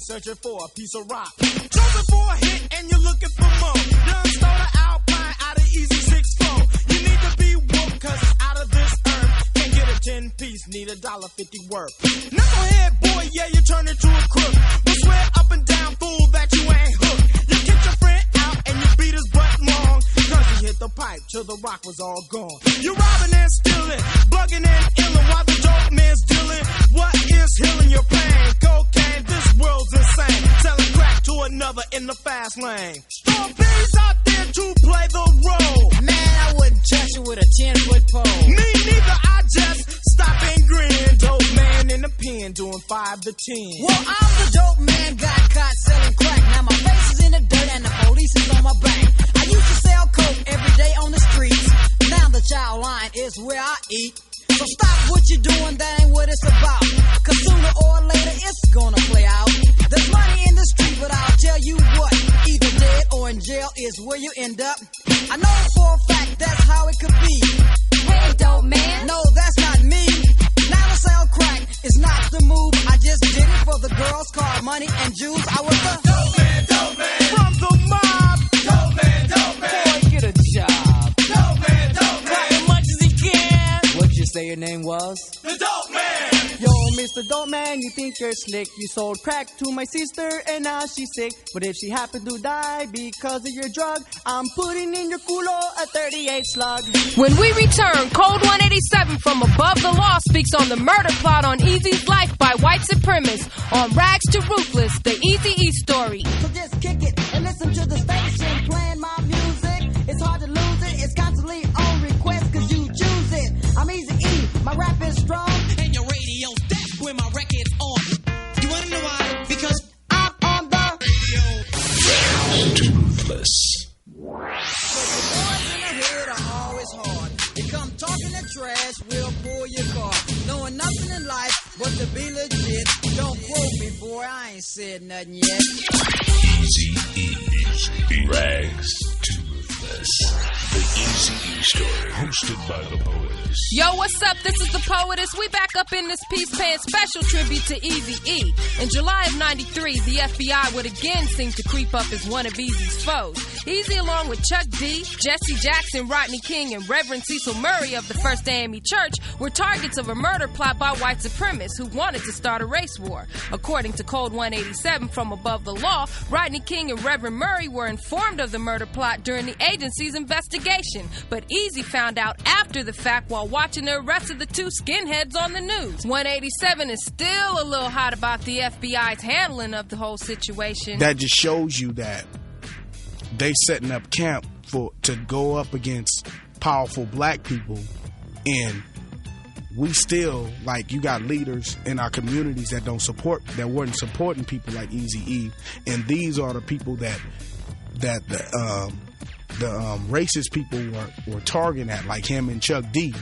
searching for a piece of rock. Jumping for a hit and you're looking for more. Done stole the Alpine out of Easy 6-4. You need to be woke cause it's out of this earth. Can't get a 10-piece, need $1.50 worth. Knucklehead boy, yeah, you turn into a crook. But swear up and down, fool, that you ain't hooked. You kicked your friend out and you beat his butt long. Cause he hit the pipe till the rock was all gone. You're robbing and stealing, bugging and illing while the dope man's dealing. What is healing your pain? Cocaine, this world's insane. Selling crack to another in the fast lane. Strawberries out there to play the role. Man, I wouldn't touch you with a 10-foot pole. Me neither, I just stop and grin. Dope man in the pen doing 5 to 10. Well, I'm the dope man, got caught selling crack. Now my face is in the dirt and the police is on my back. I used to sell coke every day on the streets. Now the child line is where I eat. So stop what you're doing, that ain't what it's about. Cause sooner or later it's gonna play out. There's money in the street, but I'll tell you what, either dead or in jail is where you end up. I know for a fact that's how it could be. Hey, dope man. No, that's not me. Now to sell crack is not the move. I just did it for the girls, car, money, and jewels. I was the dope man From the mob. dope man. Boy, get a job. Dope man. Crack as much as he can. What'd you say your name was? The dope man. Yo, Mr. Dope Man, you think you're slick. You sold crack to my sister and now she's sick. But if she happened to die because of your drug, I'm putting in your culo a 38 slug. When we return, Code 187 from Above the Law speaks on the murder plot on Eazy's life by white supremacists on Rags to Ruthless, the Eazy E Story. So just kick it and listen to the station playing my music. It's hard to lose it. It's constantly on request cause you choose it. I'm Eazy E. My rap is strong. And your radio's dead when my record's on. You wanna know why? Because I'm on the radio. Rags to Ruthless. The boys in the hood are always hard. You come talking that trash, we'll pull your car. Knowing nothing in life but to be legit. Don't quote me, boy, I ain't said nothing yet. Eazy E. Rags to Ruthless. The Eazy E Story. Hosted by the Poetess. Yo, what's up? This is the Poetess. We back up in this piece paying special tribute to Eazy E. In July of 93, the FBI would again seem to creep up as one of Eazy's foes. Eazy, along with Chuck D, Jesse Jackson, Rodney King, and Reverend Cecil Murray of the First AME Church were targets of a murder plot by white supremacists who wanted to start a race war. According to Code 187 from Above the Law, Rodney King and Reverend Murray were informed of the murder plot during the agency's investigation, but Eazy found out after the fact while watching the arrest of the two skinheads on the news. 187 is still a little hot about the FBI's handling of the whole situation. That just shows you that they setting up camp to go up against powerful black people, and we still, like, you got leaders in our communities that weren't supporting people like Eazy E, and these are the people that the racist people were targeting at, like him and Chuck D.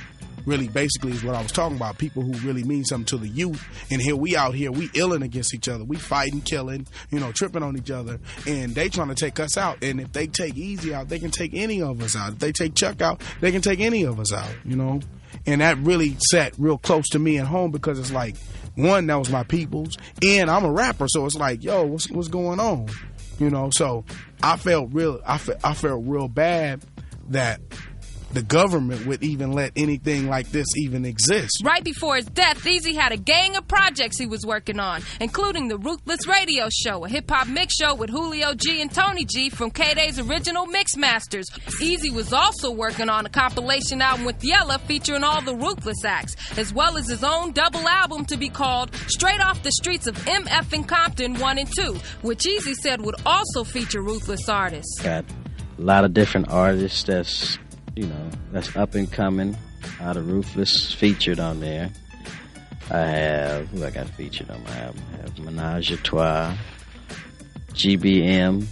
Really, basically, is what I was talking about. People who really mean something to the youth. And here we out here, we illing against each other. We fighting, killing, tripping on each other. And they trying to take us out. And if they take Eazy out, they can take any of us out. If they take Chuck out, they can take any of us out, And that really sat real close to me at home because it's like, one, that was my people's. And I'm a rapper, so it's like, yo, what's going on? So I felt real bad that the government would even let anything like this even exist. Right before his death, Eazy had a gang of projects he was working on, including the Ruthless Radio Show, a hip-hop mix show with Julio G and Tony G from K-Day's original Mix Masters. Eazy was also working on a compilation album with Yella featuring all the Ruthless acts, as well as his own double album to be called Straight Off the Streets of MF and Compton 1 and 2, which Eazy said would also feature Ruthless artists. Got a lot of different artists that's up and coming out of Ruthless featured on there. I have, who I got featured on my album? I have Menage a Trois, GBM,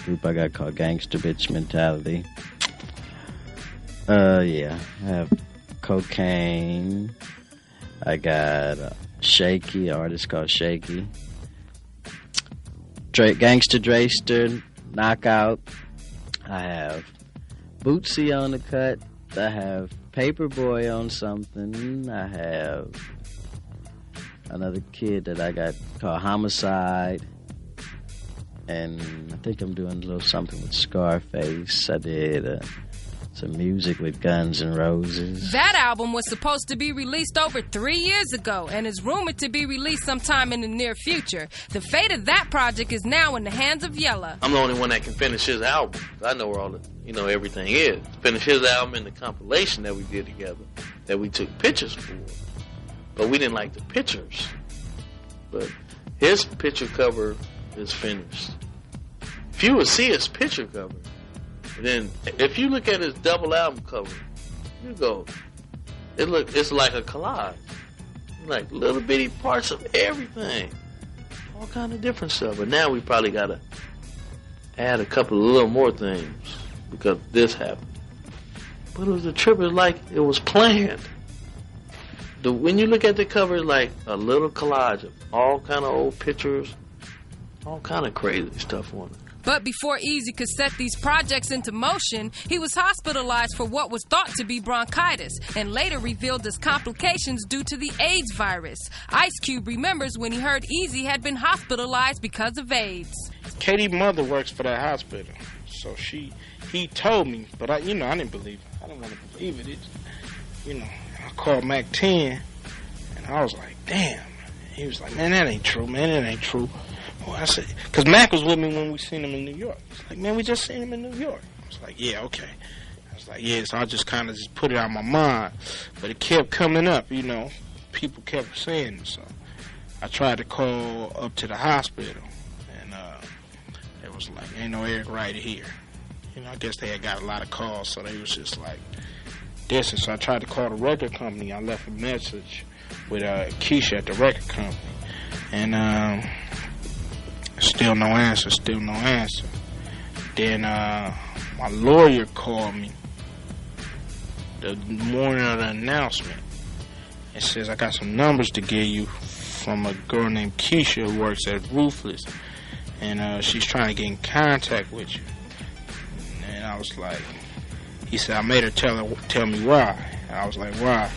group I got called Gangster Bitch Mentality. I have Cocaine. I got Shaky, an artist called Shaky. Gangster Drayster, Knockout. I have Bootsy on the cut. I have Paperboy on something. I have another kid that I got called Homicide. And I think I'm doing a little something with Scarface. I did some music with Guns N' Roses. That album was supposed to be released over 3 years ago and is rumored to be released sometime in the near future. The fate of that project is now in the hands of Yella. I'm the only one that can finish his album. I know where all the, everything is. Finish his album and the compilation that we did together, that we took pictures for. But we didn't like the pictures. But his picture cover is finished. If you would see his picture cover, then if you look at his double album cover, you go, it's like a collage. like little bitty parts of everything. All kind of different stuff. But now we probably got to add a couple of little more things because this happened. But it was the trip, it was like it was planned. When you look at the cover, it's like a little collage of all kind of old pictures, all kind of crazy stuff on it. But before Eazy could set these projects into motion, he was hospitalized for what was thought to be bronchitis and later revealed as complications due to the AIDS virus. Ice Cube remembers when he heard Eazy had been hospitalized because of AIDS. Katie's mother works for that hospital, so he told me, but I didn't believe it. I didn't want to believe it. I called Mac 10, and I was like, damn. He was like, man, that ain't true, man, that ain't true. Well, I said, because Mac was with me when we seen him in New York. He's like, man, we just seen him in New York. I was like, yeah, okay. I was like, yeah, so I just kind of just put it out of my mind. But it kept coming up, people kept saying it. So I tried to call up to the hospital, and it was like, ain't no Eric Wright here. I guess they had got a lot of calls, so they was just like this. And so I tried to call the record company. I left a message with Keisha at the record company. And still no answer. Then my lawyer called me the morning of the announcement and says, I got some numbers to give you from a girl named Keisha who works at Ruthless. And she's trying to get in contact with you. And I was like, he said, I made her tell me why. And I was like, why?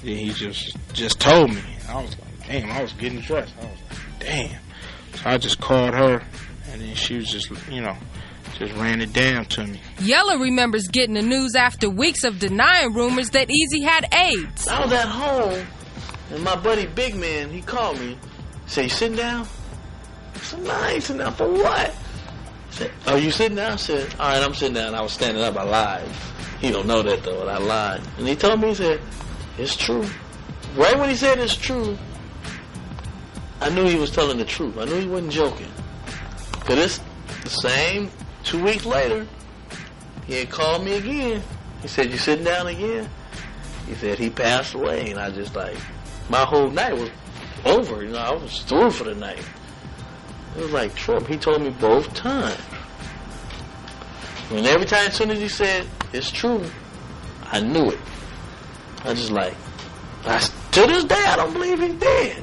Then he just told me. I was like, damn, I was getting dressed. I was like, damn. So I just called her, and then she was just ran it down to me. Yella remembers getting the news after weeks of denying rumors that Eazy had AIDS. I was at home, and my buddy Big Man, he called me. He said, you sitting down? I said, no, I ain't sitting down. For what? He said, oh, you sitting down? I said, all right, I'm sitting down. I was standing up. I lied. He don't know that, though, but I lied. And he told me, he said, it's true. Right when he said it's true, I knew he was telling the truth. I knew he wasn't joking. Because it's the same 2 weeks later, he had called me again. He said, you sitting down again? He said he passed away. And I just my whole night was over. I was through for the night. It was like Trump. He told me both times. And every time, as soon as he said, it's true, I knew it. I just to this day, I don't believe he's dead.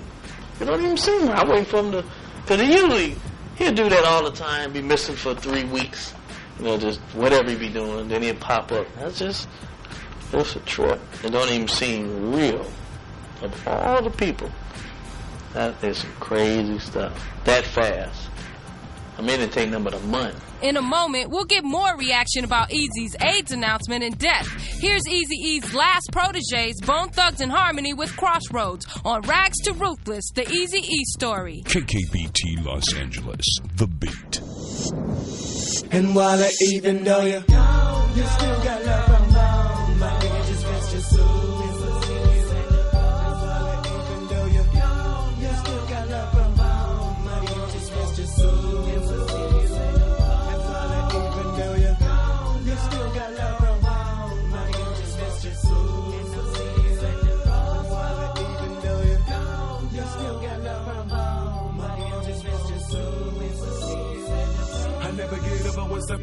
You don't even see him. I wait for him to, because he'll do that all the time, be missing for 3 weeks, just whatever he be doing, then he'll pop up. It's a trip. It don't even seem real. Of all the people, that is some crazy stuff. That fast. I mean, it didn't take nothing but a month. In a moment, we'll get more reaction about Eazy's AIDS announcement and death. Here's Eazy E's last proteges, Bone Thugs and Harmony with Crossroads on Rags to Ruthless, the Eazy E Story. KKBT Los Angeles, The Beat. And while even though you still got love from home, my nigga just rest your soul.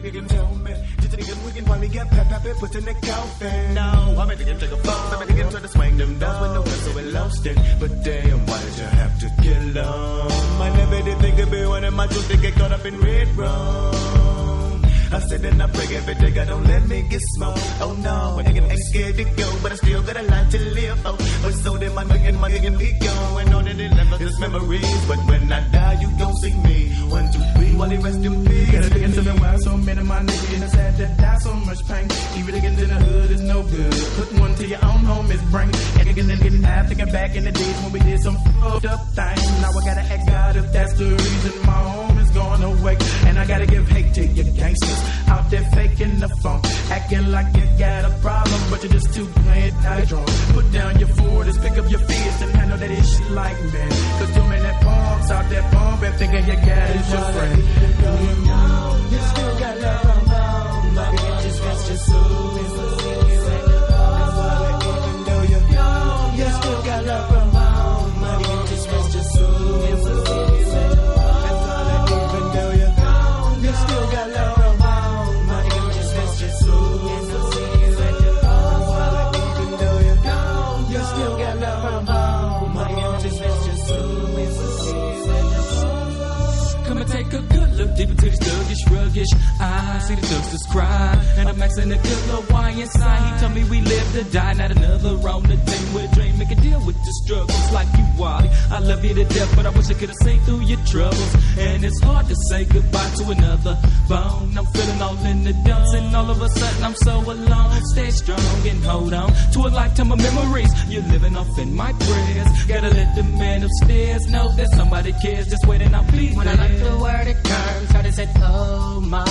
You can tell me, just a nigga wicked while we get pep, put in the coffin. No, I made the game take a fall. I made the game try to swing them doors with no whistle, we lost it. But damn, why did you have to kill them? I never did think it'd be one of my truth to get caught up in red rum. I said and I pray every day, God don't let me get smoked. Oh no, a nigga ain't scared to go, but I still got a life to live. Oh, but so did my nigga be gone. And all that it left is memories. But when I die, you gon' see me. 1, 2, 3, while they rest in peace. Gotta be into the wild, so many of my niggas in the sad that die so much pain. Even niggas in the hood is no good. Putting one to your own home is brain. And niggas getting high, thinking back in the days when we did some fucked up things. Now I gotta ask God if that's the reason my home is going away. And I gotta give hate to your gangsters out there faking the funk, acting like you got a problem, but you're just too playing die drunk. Put down your 40s, pick up your fists, and handle that shit like man. Cause too many punks out there bumping, thinking you got is your friend. You still got love from home, but it just rest your soul. Even though you still got love from home. sluggish. I see the dusters cry, and I'm asking the good little why inside. He told me we live to die, not another on the team with a dream. Make a deal with the struggles like you, Wally. I love you to death, but I wish I could have seen through your troubles. And it's hard to say goodbye to another bone. I'm feeling all in the dumps, and all of a sudden I'm so alone. Stay strong and hold on to a lifetime of memories. You're living off in my prayers. Gotta let the man upstairs know that somebody cares. Just waiting, I'll be when there. I looked the word it comes, heard it said, oh my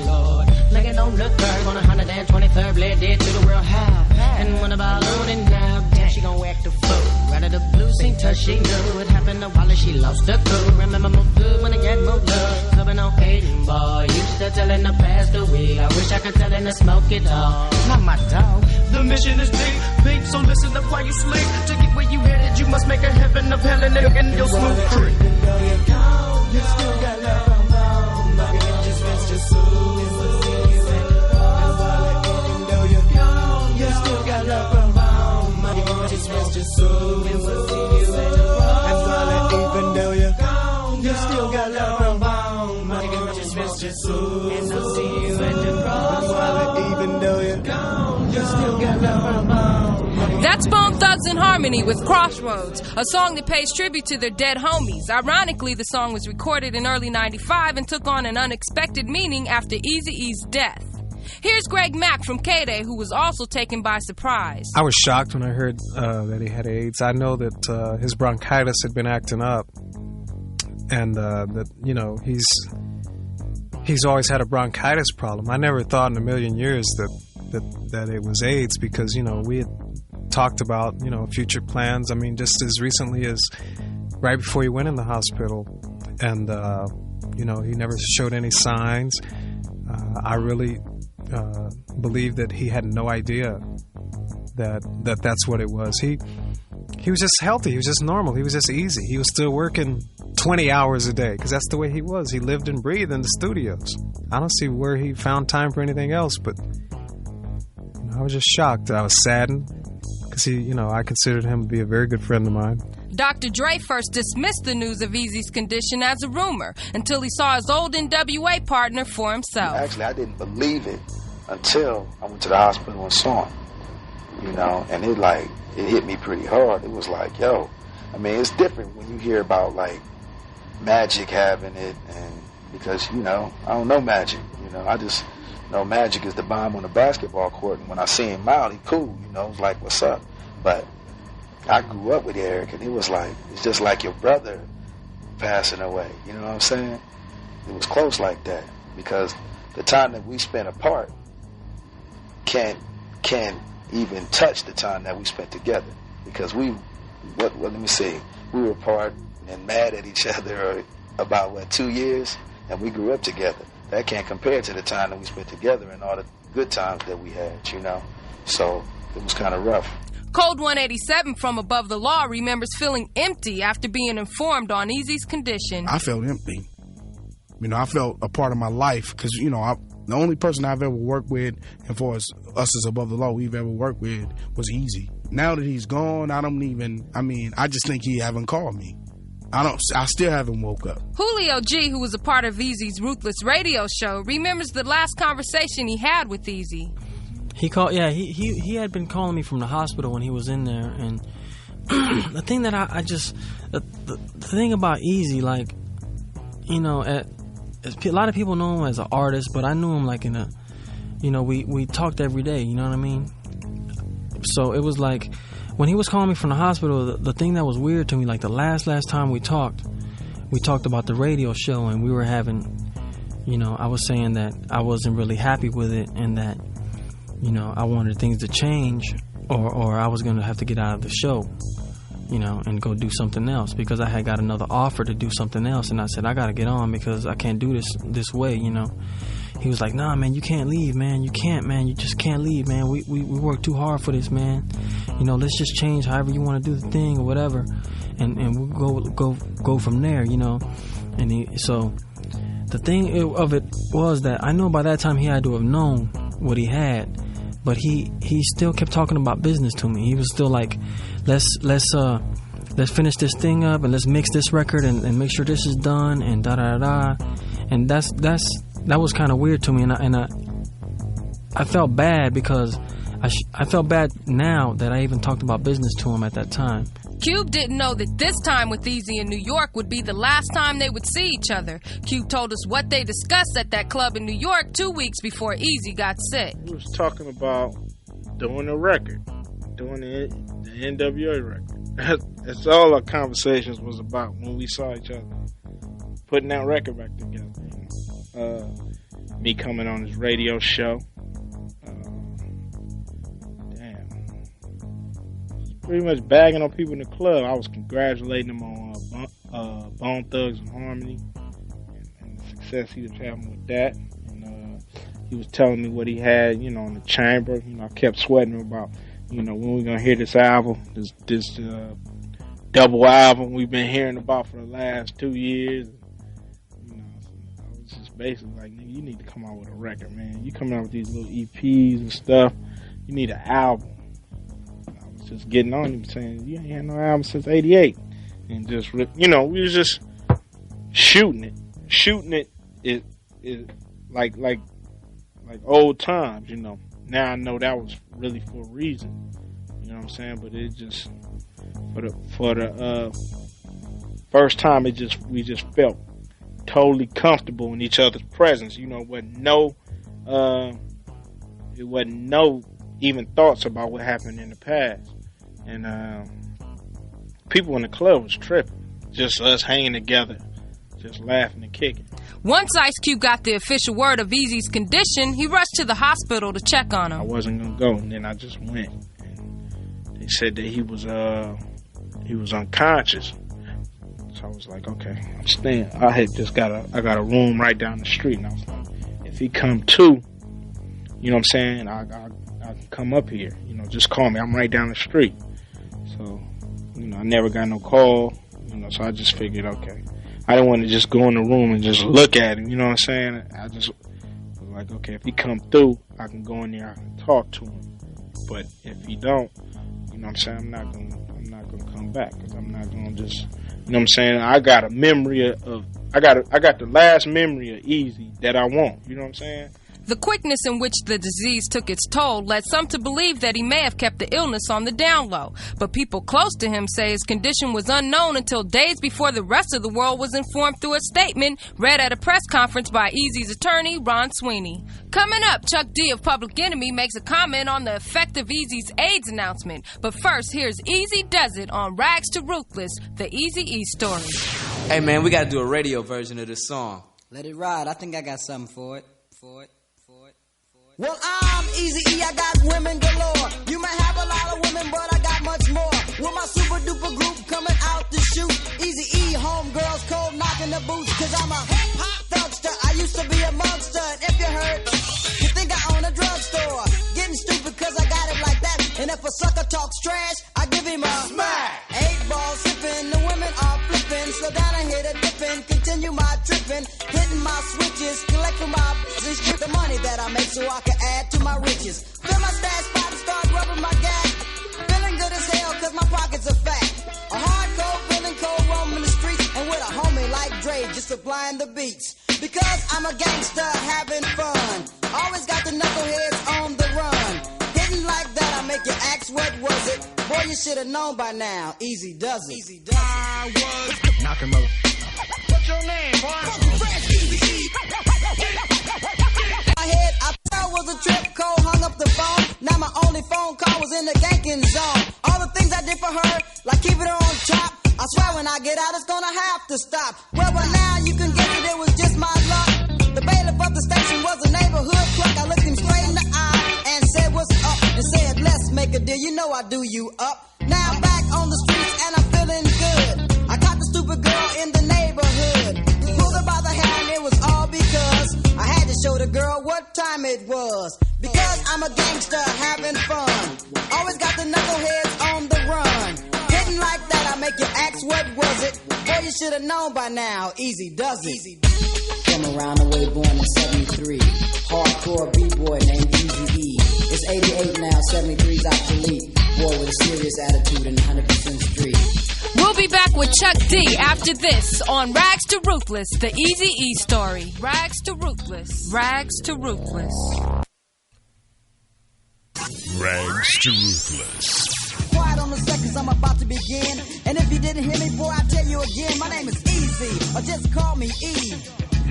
Lord. Like it don't look good on 123rd, bled dead to the world high. And when about loading now, damn, she gon' act a fool. Right of the blue scene, touch she knew it happened to Wally, she lost her cool. Remember more good when I get more love. Clubbing on 8 ball, used to tell in the past a week. I wish I could tell in the smoke it all. Not my dog. The mission is deep, so listen up while you sleep. To get where you headed, you must make a heaven of hell and your smooth creep. You still got love around, but it just rest your soul. Even though you're gone, you still got love around, but it just rest your soul. And even though you're gone, you still got love around, but it just rest your soul. And I'll see you at the cross. Even though you're gone, you still got love around. That's Bone Thugs and Harmony with Crossroads, a song that pays tribute to their dead homies. Ironically, the song was recorded in early '95 and took on an unexpected meaning after Eazy E's death. Here's Greg Mack from K-Day, who was also taken by surprise. I was shocked when I heard that he had AIDS. I know that his bronchitis had been acting up, and that, you know, he's always had a bronchitis problem. I never thought in a million years that it was AIDS, because, you know, we had talked about, you know, future plans. I mean, just as recently as right before he went in the hospital, and you know, he never showed any signs. I really believe that he had no idea that that's what it was. He was just healthy. He was just normal. He was just easy. He was still working 20 hours a day, because that's the way he was. He lived and breathed in the studios. I don't see where he found time for anything else, but you know, I was just shocked. I was saddened, because I considered him to be a very good friend of mine. Dr. Dre first dismissed the news of Eazy's condition as a rumor until he saw his old NWA partner for himself. Actually, I didn't believe it until I went to the hospital and saw him, and it hit me pretty hard. It was like, yo, I mean, it's different when you hear about, like, Magic having it, and because, I don't know Magic, I just know Magic is the bomb on the basketball court, and when I see him out, he cool, it's like, what's up? But I grew up with Eric, and it was like, it's just like your brother passing away, you know what I'm saying? It was close like that, because the time that we spent apart can't even touch the time that we spent together, because we were apart and mad at each other about 2 years, and we grew up together. That can't compare to the time that we spent together and all the good times that we had, so it was kind of rough. Cold 187 from Above the Law remembers feeling empty after being informed on Eazy's condition. I felt empty. I felt a part of my life, because, the only person I've ever worked with, and for us as Above the Law we've ever worked with, was Eazy. Now that he's gone, I just think he haven't called me. I still haven't woke up. Julio G, who was a part of Eazy's Ruthless radio show, remembers the last conversation he had with Eazy. He called, he had been calling me from the hospital when he was in there, and the thing that the thing about Eazy, like, a lot of people know him as an artist, but I knew him like in a, we talked every day, you know what I mean? So it was like, when he was calling me from the hospital, the thing that was weird to me, like the last time we talked about the radio show, and we were having, I was saying that I wasn't really happy with it, and that, I wanted things to change, or I was going to have to get out of the show, and go do something else, because I had got another offer to do something else, and I said, I got to get on, because I can't do this way, He was like, nah, man, you can't leave, man. You can't, man. You just can't leave, man. We work too hard for this, man. Let's just change however you want to do the thing or whatever, and we'll go from there, And so the thing of it was that I know by that time he had to have known what he had, but he still kept talking about business to me. He was still like, let's finish this thing up, and let's mix this record and make sure this is done, and da da da. And that's that was kind of weird to me, and I felt bad because I felt bad now that I even talked about business to him at that time. Cube didn't know that this time with Eazy in New York would be the last time they would see each other. Cube told us what they discussed at that club in New York 2 weeks before Eazy got sick. We was talking about doing a record, doing the NWA record. That's all our conversations was about when we saw each other. Putting that record back together. Me coming on his radio show. Pretty much bagging on people in the club. I was congratulating him on Bone Thugs and Harmony and the success he was having with that. And he was telling me what he had, in the chamber. I kept sweating him about, when we're gonna hear this album, this double album we've been hearing about for the last 2 years. I was just basically like, nigga, you need to come out with a record, man. You coming out with these little EPs and stuff. You need an album. Just getting on him saying, you ain't had no album since 88. And just, we was just shooting it like old times, Now I know that was really for a reason, you know what I'm saying? But it just, for the first time, we just felt totally comfortable in each other's presence, it wasn't no even thoughts about what happened in the past. And people in the club was tripping. Just us hanging together, just laughing and kicking. Once Ice Cube got the official word of Eazy's condition, he rushed to the hospital to check on him. I wasn't going to go, and then I just went. And they said that he was unconscious. So I was like, okay, I'm staying. I got a room right down the street, and I was like, if he come to, you know what I'm saying, I can come up here, just call me. I'm right down the street. So, I never got no call, so I just figured, okay. I didn't want to just go in the room and just look at him, you know what I'm saying? I just was like, okay, if he come through, I can go in there, I can talk to him. But if he don't, you know what I'm saying, I'm not gonna come back, because I'm not gonna just, you know what I'm saying? I got a memory I got the last memory of Eazy that I want, you know what I'm saying? The quickness in which the disease took its toll led some to believe that he may have kept the illness on the down low. But people close to him say his condition was unknown until days before the rest of the world was informed through a statement read at a press conference by Eazy's attorney, Ron Sweeney. Coming up, Chuck D of Public Enemy makes a comment on the effect of Eazy's AIDS announcement. But first, here's Eazy Does It on Rags to Ruthless, the Eazy E Story. Hey man, we gotta do a radio version of this song. Let it ride. I think I got something for it. Well, I'm Eazy E, I got women galore. You might have a lot of women, but I got much more. With my super duper group coming out to shoot. Eazy E, homegirls, cold knocking the boots. Cause I'm a hip-hop thugster, I used to be a monster. And if you heard, you think I own a drugstore. Getting stupid cause I got it like that. And if a sucker talks trash, I give him a smack. 8 balls sipping, the women are flipping. Slow down and hit a dipping, continue my tripping. Hitting my switches, collect for my business. Get the money that I make so I can add to my riches. Fill my stash spot and start rubbing my gag. Feeling good as hell cause my pockets are fat. A hardcore, feeling cold, roaming the streets. And with a homie like Dre, just supplying the beats. Because I'm a gangster having fun. Always got the knuckleheads on the run. Hitting like that, I make you ask what was it. Boy, you should have known by now. Eazy does it. Eazy does it. I was knocking up. What's your name, boy? My head, I thought was a trip, cold, hung up the phone. Now my only phone call was in the ganking zone. All the things I did for her, like keeping her on top. I swear when I get out, it's gonna have to stop. Well, by now you can guess that it was just my luck. The bailiff of the station was a neighborhood clerk. I looked him straight in the eye and said, what's up? And said, let's make a deal. You know I do you up. Now I'm back on the streets and I'm feeling good. I caught the stupid girl in the neighborhood. Pulled her by the hair and it was all because I had to show the girl what time it was. Because I'm a gangster having fun. Always got the knuckleheads on the run. Hitting like that, I make you ask what was it. Boy, you should have known by now. Eazy does it. From around the way, born in 73. Hardcore B-boy named Eazy E. It's 88 now, 73's obsolete. Boy with a serious attitude and 100% street. We'll be be back with Chuck D after this on Rags to Ruthless, the Eazy E Story. Rags to Ruthless. Rags to Ruthless. Rags to Ruthless. Quiet on the seconds, I'm about to begin. And if you didn't hear me, boy, I tell you again, my name is Eazy, or just call me E.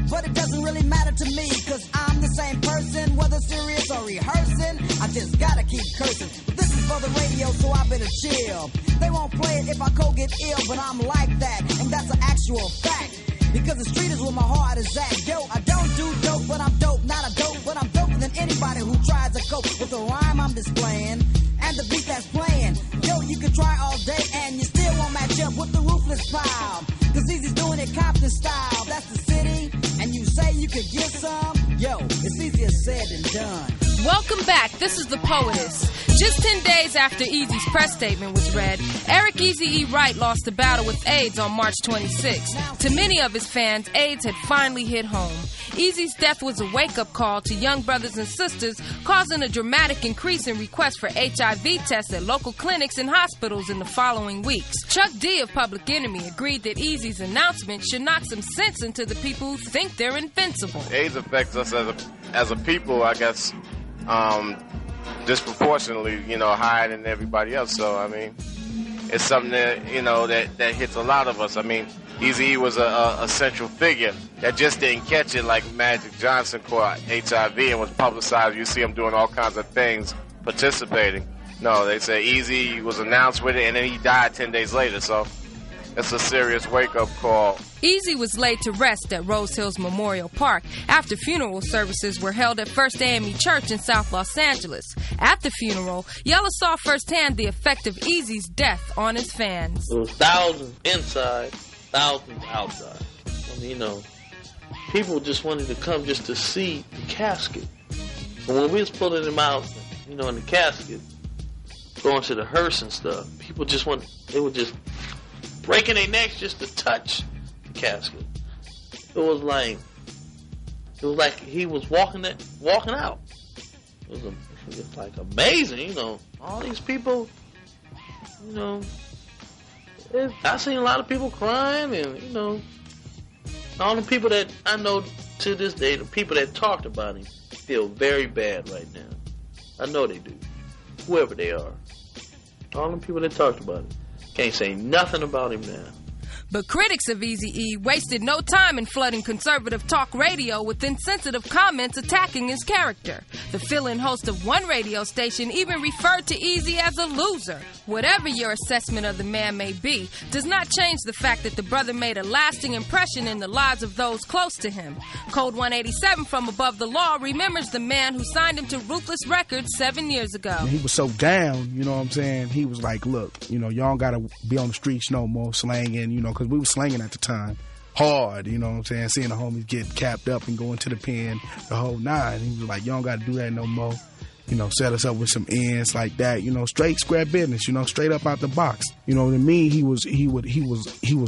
But it doesn't really matter to me, cause I'm the same person, whether serious or rehearsing. I just gotta keep cursing. But this is for the radio, so I better chill. They won't play it if I get ill, but I'm like that, and that's an actual fact. Because the street is where my heart is at. Yo, I don't do dope, but I'm dope. Not a dope, but I'm doper than anybody who tries to cope with the rhyme I'm displaying and the beat that's playing. Yo, you can try all day and you still won't match up with the Ruthless pile. Cause Eazy's doing it Compton style. That's the city, and you say you could get some? Yo, it's easier said than done. Welcome back. This is the Poetess. Just 10 days after Eazy's press statement was read, Eric Eazy E Wright lost a battle with AIDS on March 26. To many of his fans, AIDS had finally hit home. Eazy's death was a wake-up call to young brothers and sisters, causing a dramatic increase in requests for HIV tests at local clinics and hospitals in the following weeks. Chuck D of Public Enemy agreed that Eazy's announcement should knock some sense into the people who think they're invincible. AIDS affects us as a people, I guess, disproportionately, higher than everybody else. So, I mean, it's something that, that hits a lot of us. I mean, Eazy E was a central figure that just didn't catch it like Magic Johnson caught HIV and was publicized. You see him doing all kinds of things, participating. No, they say Eazy was announced with it, and then he died 10 days later. So it's a serious wake-up call. Eazy was laid to rest at Rose Hills Memorial Park after funeral services were held at First AME Church in South Los Angeles. At the funeral, Yella saw firsthand the effect of Eazy's death on his fans. There was thousands inside, thousands outside. I mean, people just wanted to come just to see the casket. But when we was pulling him out, in the casket, going to the hearse and stuff, people just they were just breaking their necks just to touch the casket. It was like he was walking out. It was like amazing, all these people, I seen a lot of people crying, and all the people that I know to this day, the people that talked about him feel very bad right now. I know they do, whoever they are. All the people that talked about him can't say nothing about him now. But critics of Eazy E wasted no time in flooding conservative talk radio with insensitive comments attacking his character. The fill-in host of one radio station even referred to Eazy as a loser. Whatever your assessment of the man may be, does not change the fact that the brother made a lasting impression in the lives of those close to him. Code 187 from Above the Law remembers the man who signed him to Ruthless Records 7 years ago. He was so down, you know what I'm saying? He was like, look, y'all don't gotta be on the streets no more slanging, because we were slanging at the time hard, you know what I'm saying? Seeing the homies get capped up and go into the pen, the whole nine. He was like, y'all don't gotta do that no more. Set us up with some ends like that, straight square business, straight up out the box. To me, he was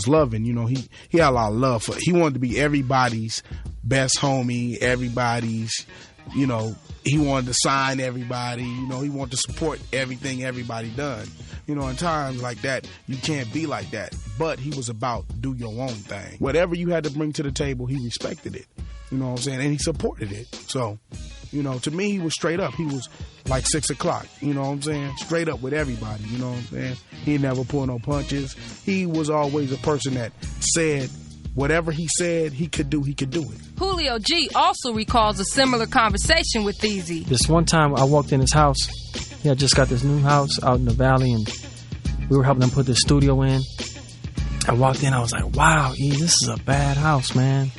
loving, he had a lot of love for it. He wanted to be everybody's best homie, everybody's, he wanted to sign everybody, he wanted to support everything everybody done. In times like that, you can't be like that. But he was about do your own thing. Whatever you had to bring to the table, he respected it. You know what I'm saying? And he supported it. So, to me, he was straight up. He was like 6 o'clock, you know what I'm saying? Straight up with everybody, you know what I'm saying? He never pulled no punches. He was always a person that said whatever he said he could do it. Julio G also recalls a similar conversation with Eazy. This one time I walked in his house. He had just got this new house out in the valley, and we were helping him put this studio in. I walked in, I was like, wow, E, this is a bad house, man.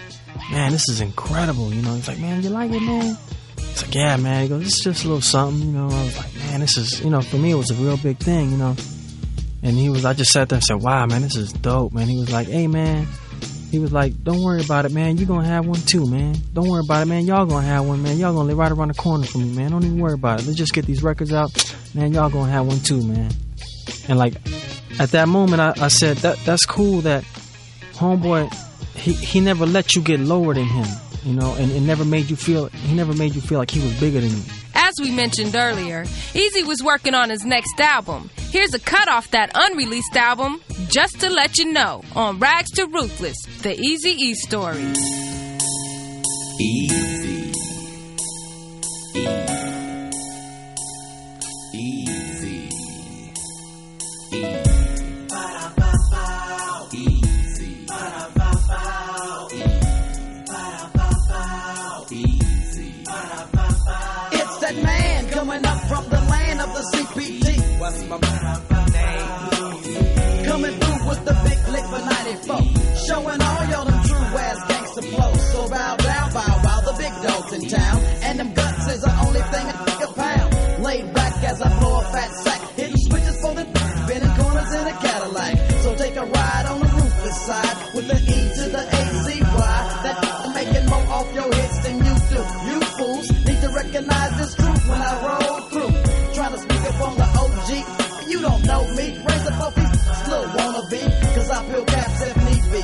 Man, this is incredible, He's like, man, you like it, man? It's like, yeah, man. He goes, this is just a little something, I was like, man, this is, for me, it was a real big thing, And I just sat there and said, wow, man, this is dope, man. He was like, hey, man. He was like, don't worry about it, man. You're going to have one too, man. Don't worry about it, man. Y'all going to have one, man. Y'all going to live right around the corner from me, man. Don't even worry about it. Let's just get these records out. Man, y'all going to have one too, man. And at that moment, I said, that's cool that homeboy, he never let you get lower than him, and it never made you feel, like he was bigger than you. As As we mentioned earlier, Eazy was working on his next album. Here's a cut off that unreleased album, Just to Let You Know, on Rags to Ruthless, the Eazy E Story. Easy. It's that man coming up from the land of the CPT. What's my name? Coming through with the big lick for 94. Showing all y'all them true ass gangster flows. So bow down, bow wow, the big dogs in town. And them guts is the only thing a pound. Laid back as I blow a fat sack. Hitting switches for the bending corners in a Cadillac. So take a ride on the ruthless side with the E to the A-Z-Y. That making more off your hits than you do. You fools need to recognize this truth when I roll through. Trying to speak up on the OG. You don't know me. Raise up off these little wannabe. Cause I peel caps if need be.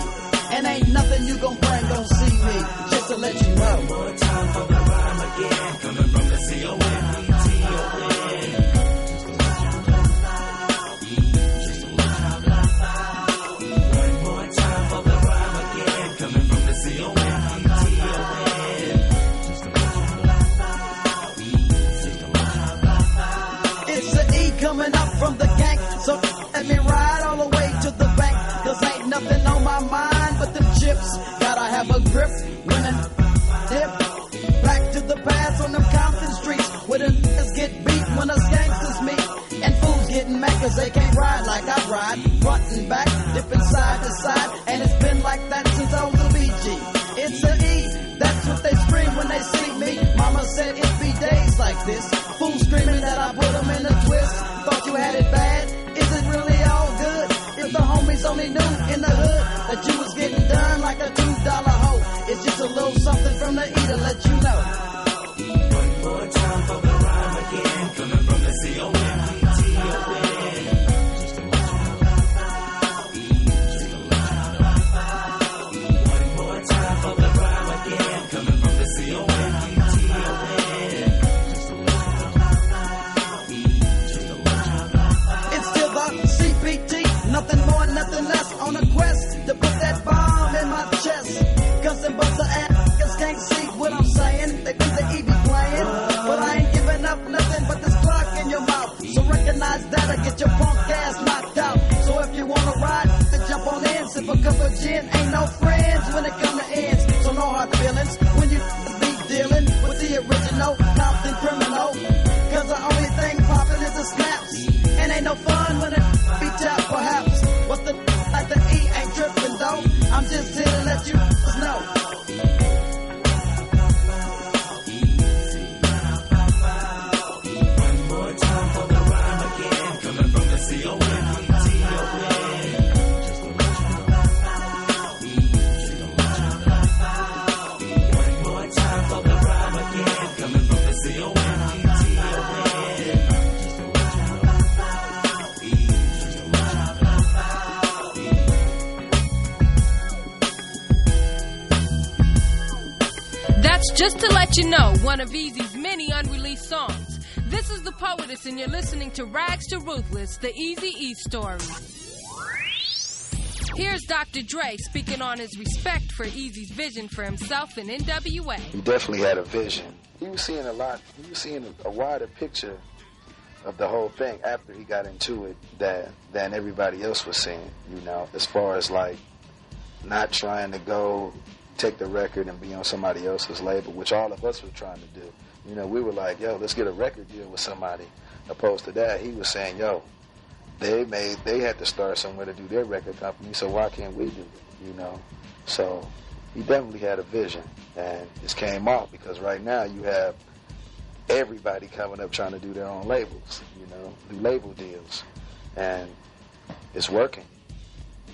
And ain't nothing you gon' bring gon' see me. Just to let you know. One more time for the rhyme again. Coming from the C-O-M-E-T-O-N. Coming up from the gang, so let me ride all the way to the bank. Cause ain't nothing on my mind but them chips. Gotta have a grip when a dip. Back to the past on them Compton streets where the niggas get beat when us gangsters meet. And fools getting mad cause they can't ride like I ride. Front and back, dipping side to side. And it's been like that since I was a BG. It's a E, that's what they scream when they see me. Mama said it be days like this. Fools screaming that I put them in a twist. Thought you had it bad, is it really all good? If the homies only knew in the hood that you was getting done like a $2 hoe. It's just a little something from the E to let you know. One more time for the rhyme again. Coming from the C-O-M-E-T-O-N. One more time for the rhyme again. Coming from the C-O-M-E-T-O-N. Nothing more, nothing less on a quest to put that bomb in my chest. Cause them bust ass can't see what I'm saying. They think the E be playing. But I ain't giving up nothing but this clock in your mouth. So recognize that or get your punk ass knocked out. So if you wanna ride, then jump on in. Sip a cup of gin, ain't no friends when it come to ends. So no hard feelings when you be dealing with the original Compton criminal. Cause the only thing poppin' is the snaps. And ain't no fun when it be tapped perhaps. But the like the E ain't trippin' though. I'm just here to let you know. One more time for the rhyme again. Coming from the C-O-M-E-T-O-N. One more time for the rhyme again. Coming from the C-O-M-E-T-O-N. That's Just to Let You Know, one of Eazy's many unreleased songs. This is the Poetess, and you're listening to Rags to Ruthless, the Eazy E Story. Here's Dr. Dre speaking on his respect for Eazy's vision for himself in NWA. He definitely had a vision. He was seeing a lot. He was seeing a wider picture of the whole thing after he got into it than everybody else was seeing, you know, as far as like not trying to go take the record and be on somebody else's label, which all of us were trying to do. You know, we were like, yo, let's get a record deal with somebody. Opposed to that, he was saying, yo, they had to start somewhere to do their record company, so why can't we do it, you know? So he definitely had a vision, and it came off because right now you have everybody coming up trying to do their own labels, you know, do label deals, and it's working,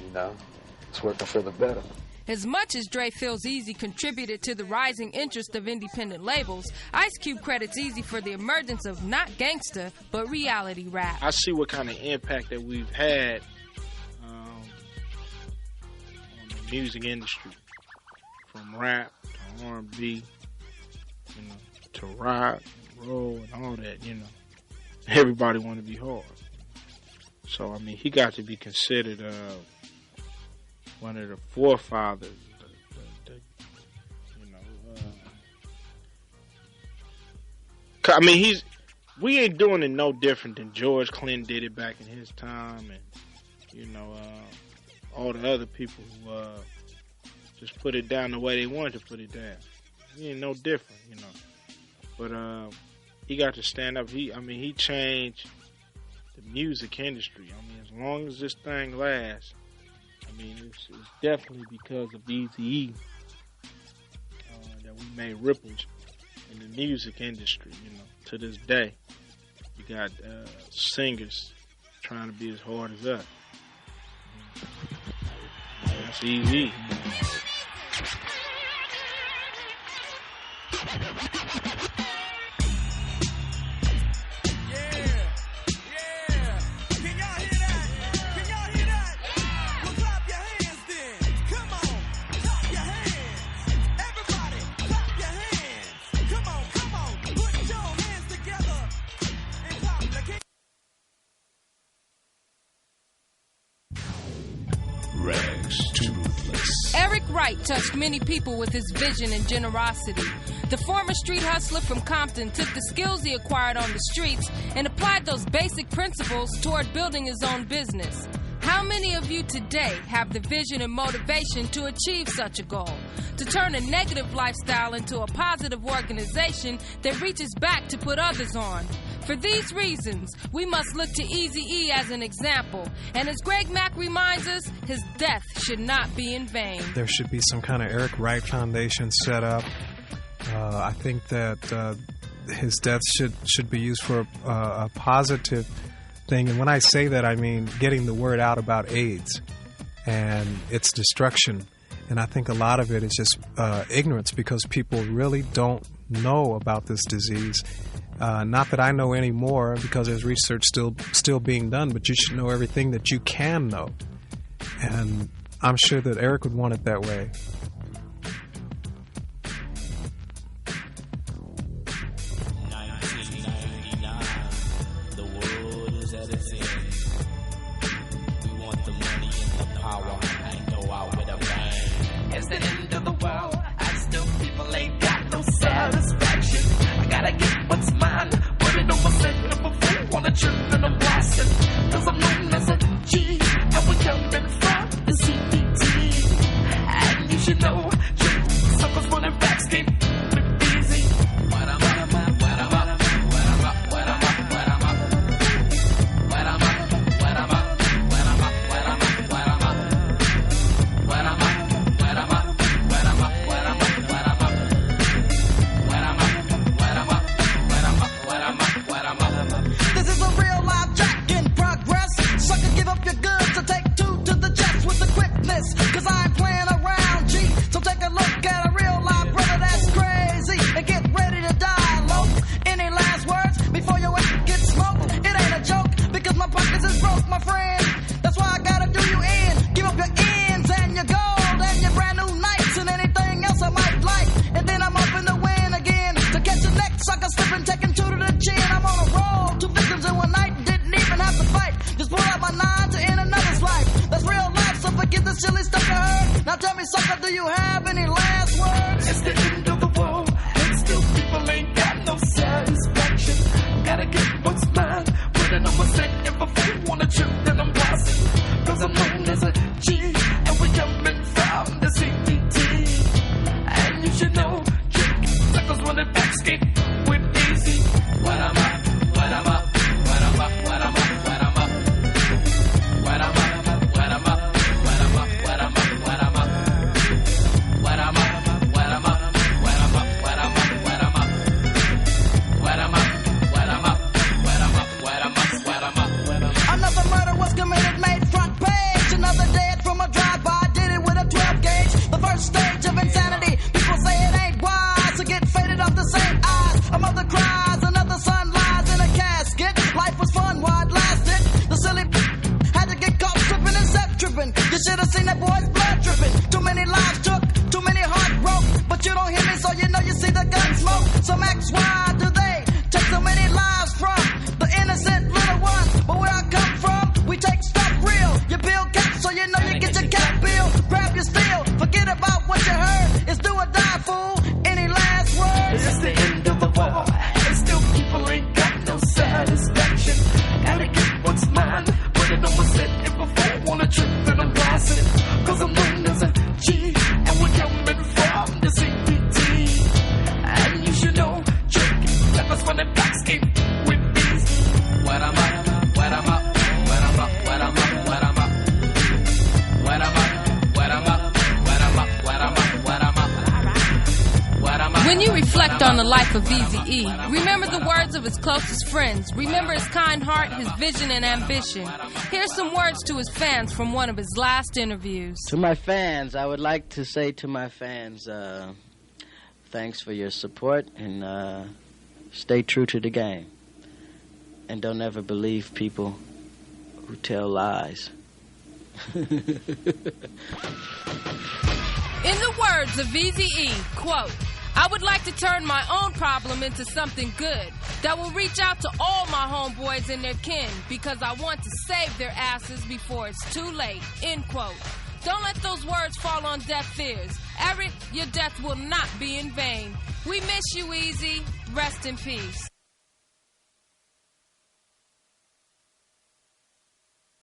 you know? It's working for the better. As much as Dre feels Eazy contributed to the rising interest of independent labels, Ice Cube credits Eazy for the emergence of not gangsta, but reality rap. I see what kind of impact that we've had on the music industry, from rap to R&B, you know, to rock, roll and all that, you know. Everybody want to be hard. So, I mean, he got to be considered one of the forefathers. I mean, we ain't doing it no different than George Clinton did it back in his time, and you know, all the other people who just put it down the way they wanted to put it down. He ain't no different, you know. But he got to stand up. He changed the music industry. I mean, as long as this thing lasts, I mean, it's definitely because of Eazy E that we made ripples in the music industry, you know. To this day, you got singers trying to be as hard as us. That's easy. Rags to Ruthless. Eric Wright touched many people with his vision and generosity. The former street hustler from Compton took the skills he acquired on the streets and applied those basic principles toward building his own business. How many of you today have the vision and motivation to achieve such a goal? To turn a negative lifestyle into a positive organization that reaches back to put others on? For these reasons, we must look to Eazy E as an example. And as Greg Mack reminds us, his death should not be in vain. There should be some kind of Eric Wright Foundation set up. I think that his death should be used for a positive thing. And when I say that, I mean getting the word out about AIDS and its destruction. And I think a lot of it is just ignorance, because people really don't know about this disease. Not that I know anymore, because there's research still being done, but you should know everything that you can know. And I'm sure that Eric would want it that way. It's the end of the world, and still people ain't got no satisfaction. I gotta get what's mine, put it on my set number 4 on a trip and I'm blasting. Cause I'm known as a G, and we coming from the CPT. And you should know, suckers running backstage, easy. What I'm up, what I'm up, what I'm up, what I'm up, what I'm up. What I'm up, what I'm up, what I'm up, what I'm up, what I'm up. What I'm up. This is a real live jack in progress. Sucker, give up your goods to take 2 to the chest with the quickness. Cause I ain't playing around, G. So take a look at a real live brother that's crazy. And get ready to die, low. Any last words before your ass gets smoked? It ain't a joke, because my pockets is broke, my friend. That's why I gotta do you in. Give up your ends and your gold and your brand new nights and anything else I might like. And then I'm up in the wind again to catch the next sucker slipping, taking 2 to the chin. I'm on a roll, 2 victims in one night, didn't even have to fight. Just pull out my 9 to end another's life. That's real life, so forget the silly stuff you heard. Now tell me, sucker, do you have any last words? It's the end of the world, and still people ain't got no satisfaction. Gotta get what's mine, put it on my set, if I feel on a trip, then I'm blasting. Cause I'm known as a G, and we coming from the CPT. And you should know, suckers running backstage with Eazy. What I'm up, what I'm up, what I'm up, what I'm up, what I'm up. What I'm up, what I'm up, what I'm up, what I'm up, what I'm up. What I'm up, what I'm up, what I'm up, what I'm up, what I'm up. What I'm up, what I'm up, what I'm up, what I'm up, what I'm up. Another murder was committed, made front page. Another dead from a drive-by, did it with a 12 gauge. The first stage of insanity. People say it ain't wise to get faded off the same eyes. A mother cries, another son lies in a casket. Life was fun while it lasted. The silly had to get caught tripping and set tripping. You should have seen that boy's blood dripping. Too many lives took, too many heart broke. But you don't hear me, so you know you see the gun smoke. Some ask, why do they take so many lives from the innocent little ones. But where I come from, we take stuff real. You build caps so you know you get your cap bill. Grab your steel, forget about what you heard. It's do or die, fool. Any last words? It's the end of the war, and still people ain't got no satisfaction. Gotta get what's mine, but it almost said it before. Wanna trip, then I'm rising, cause I'm known as a G, and we're coming from the CPT. And you should know, trick, clever's running back, skate with these. What I'm up, what I'm up, what I'm up, what I'm up, what I'm up. What I'm up, what I'm up, what I'm up, what I'm up, what I'm up. What I'm up. When you reflect on the life of Eazy E, remember the words of his closest friends. Remember his kind heart, his vision, and ambition. Here's some words to his fans from one of his last interviews. To my fans, I would like to say to my fans, thanks for your support, and stay true to the game. And don't ever believe people who tell lies. In the words of Eazy E, quote, I would like to turn my own problem into something good that will reach out to all my homeboys and their kin because I want to save their asses before it's too late, end quote. Don't let those words fall on deaf ears. Eric, your death will not be in vain. We miss you, Eazy. Rest in peace.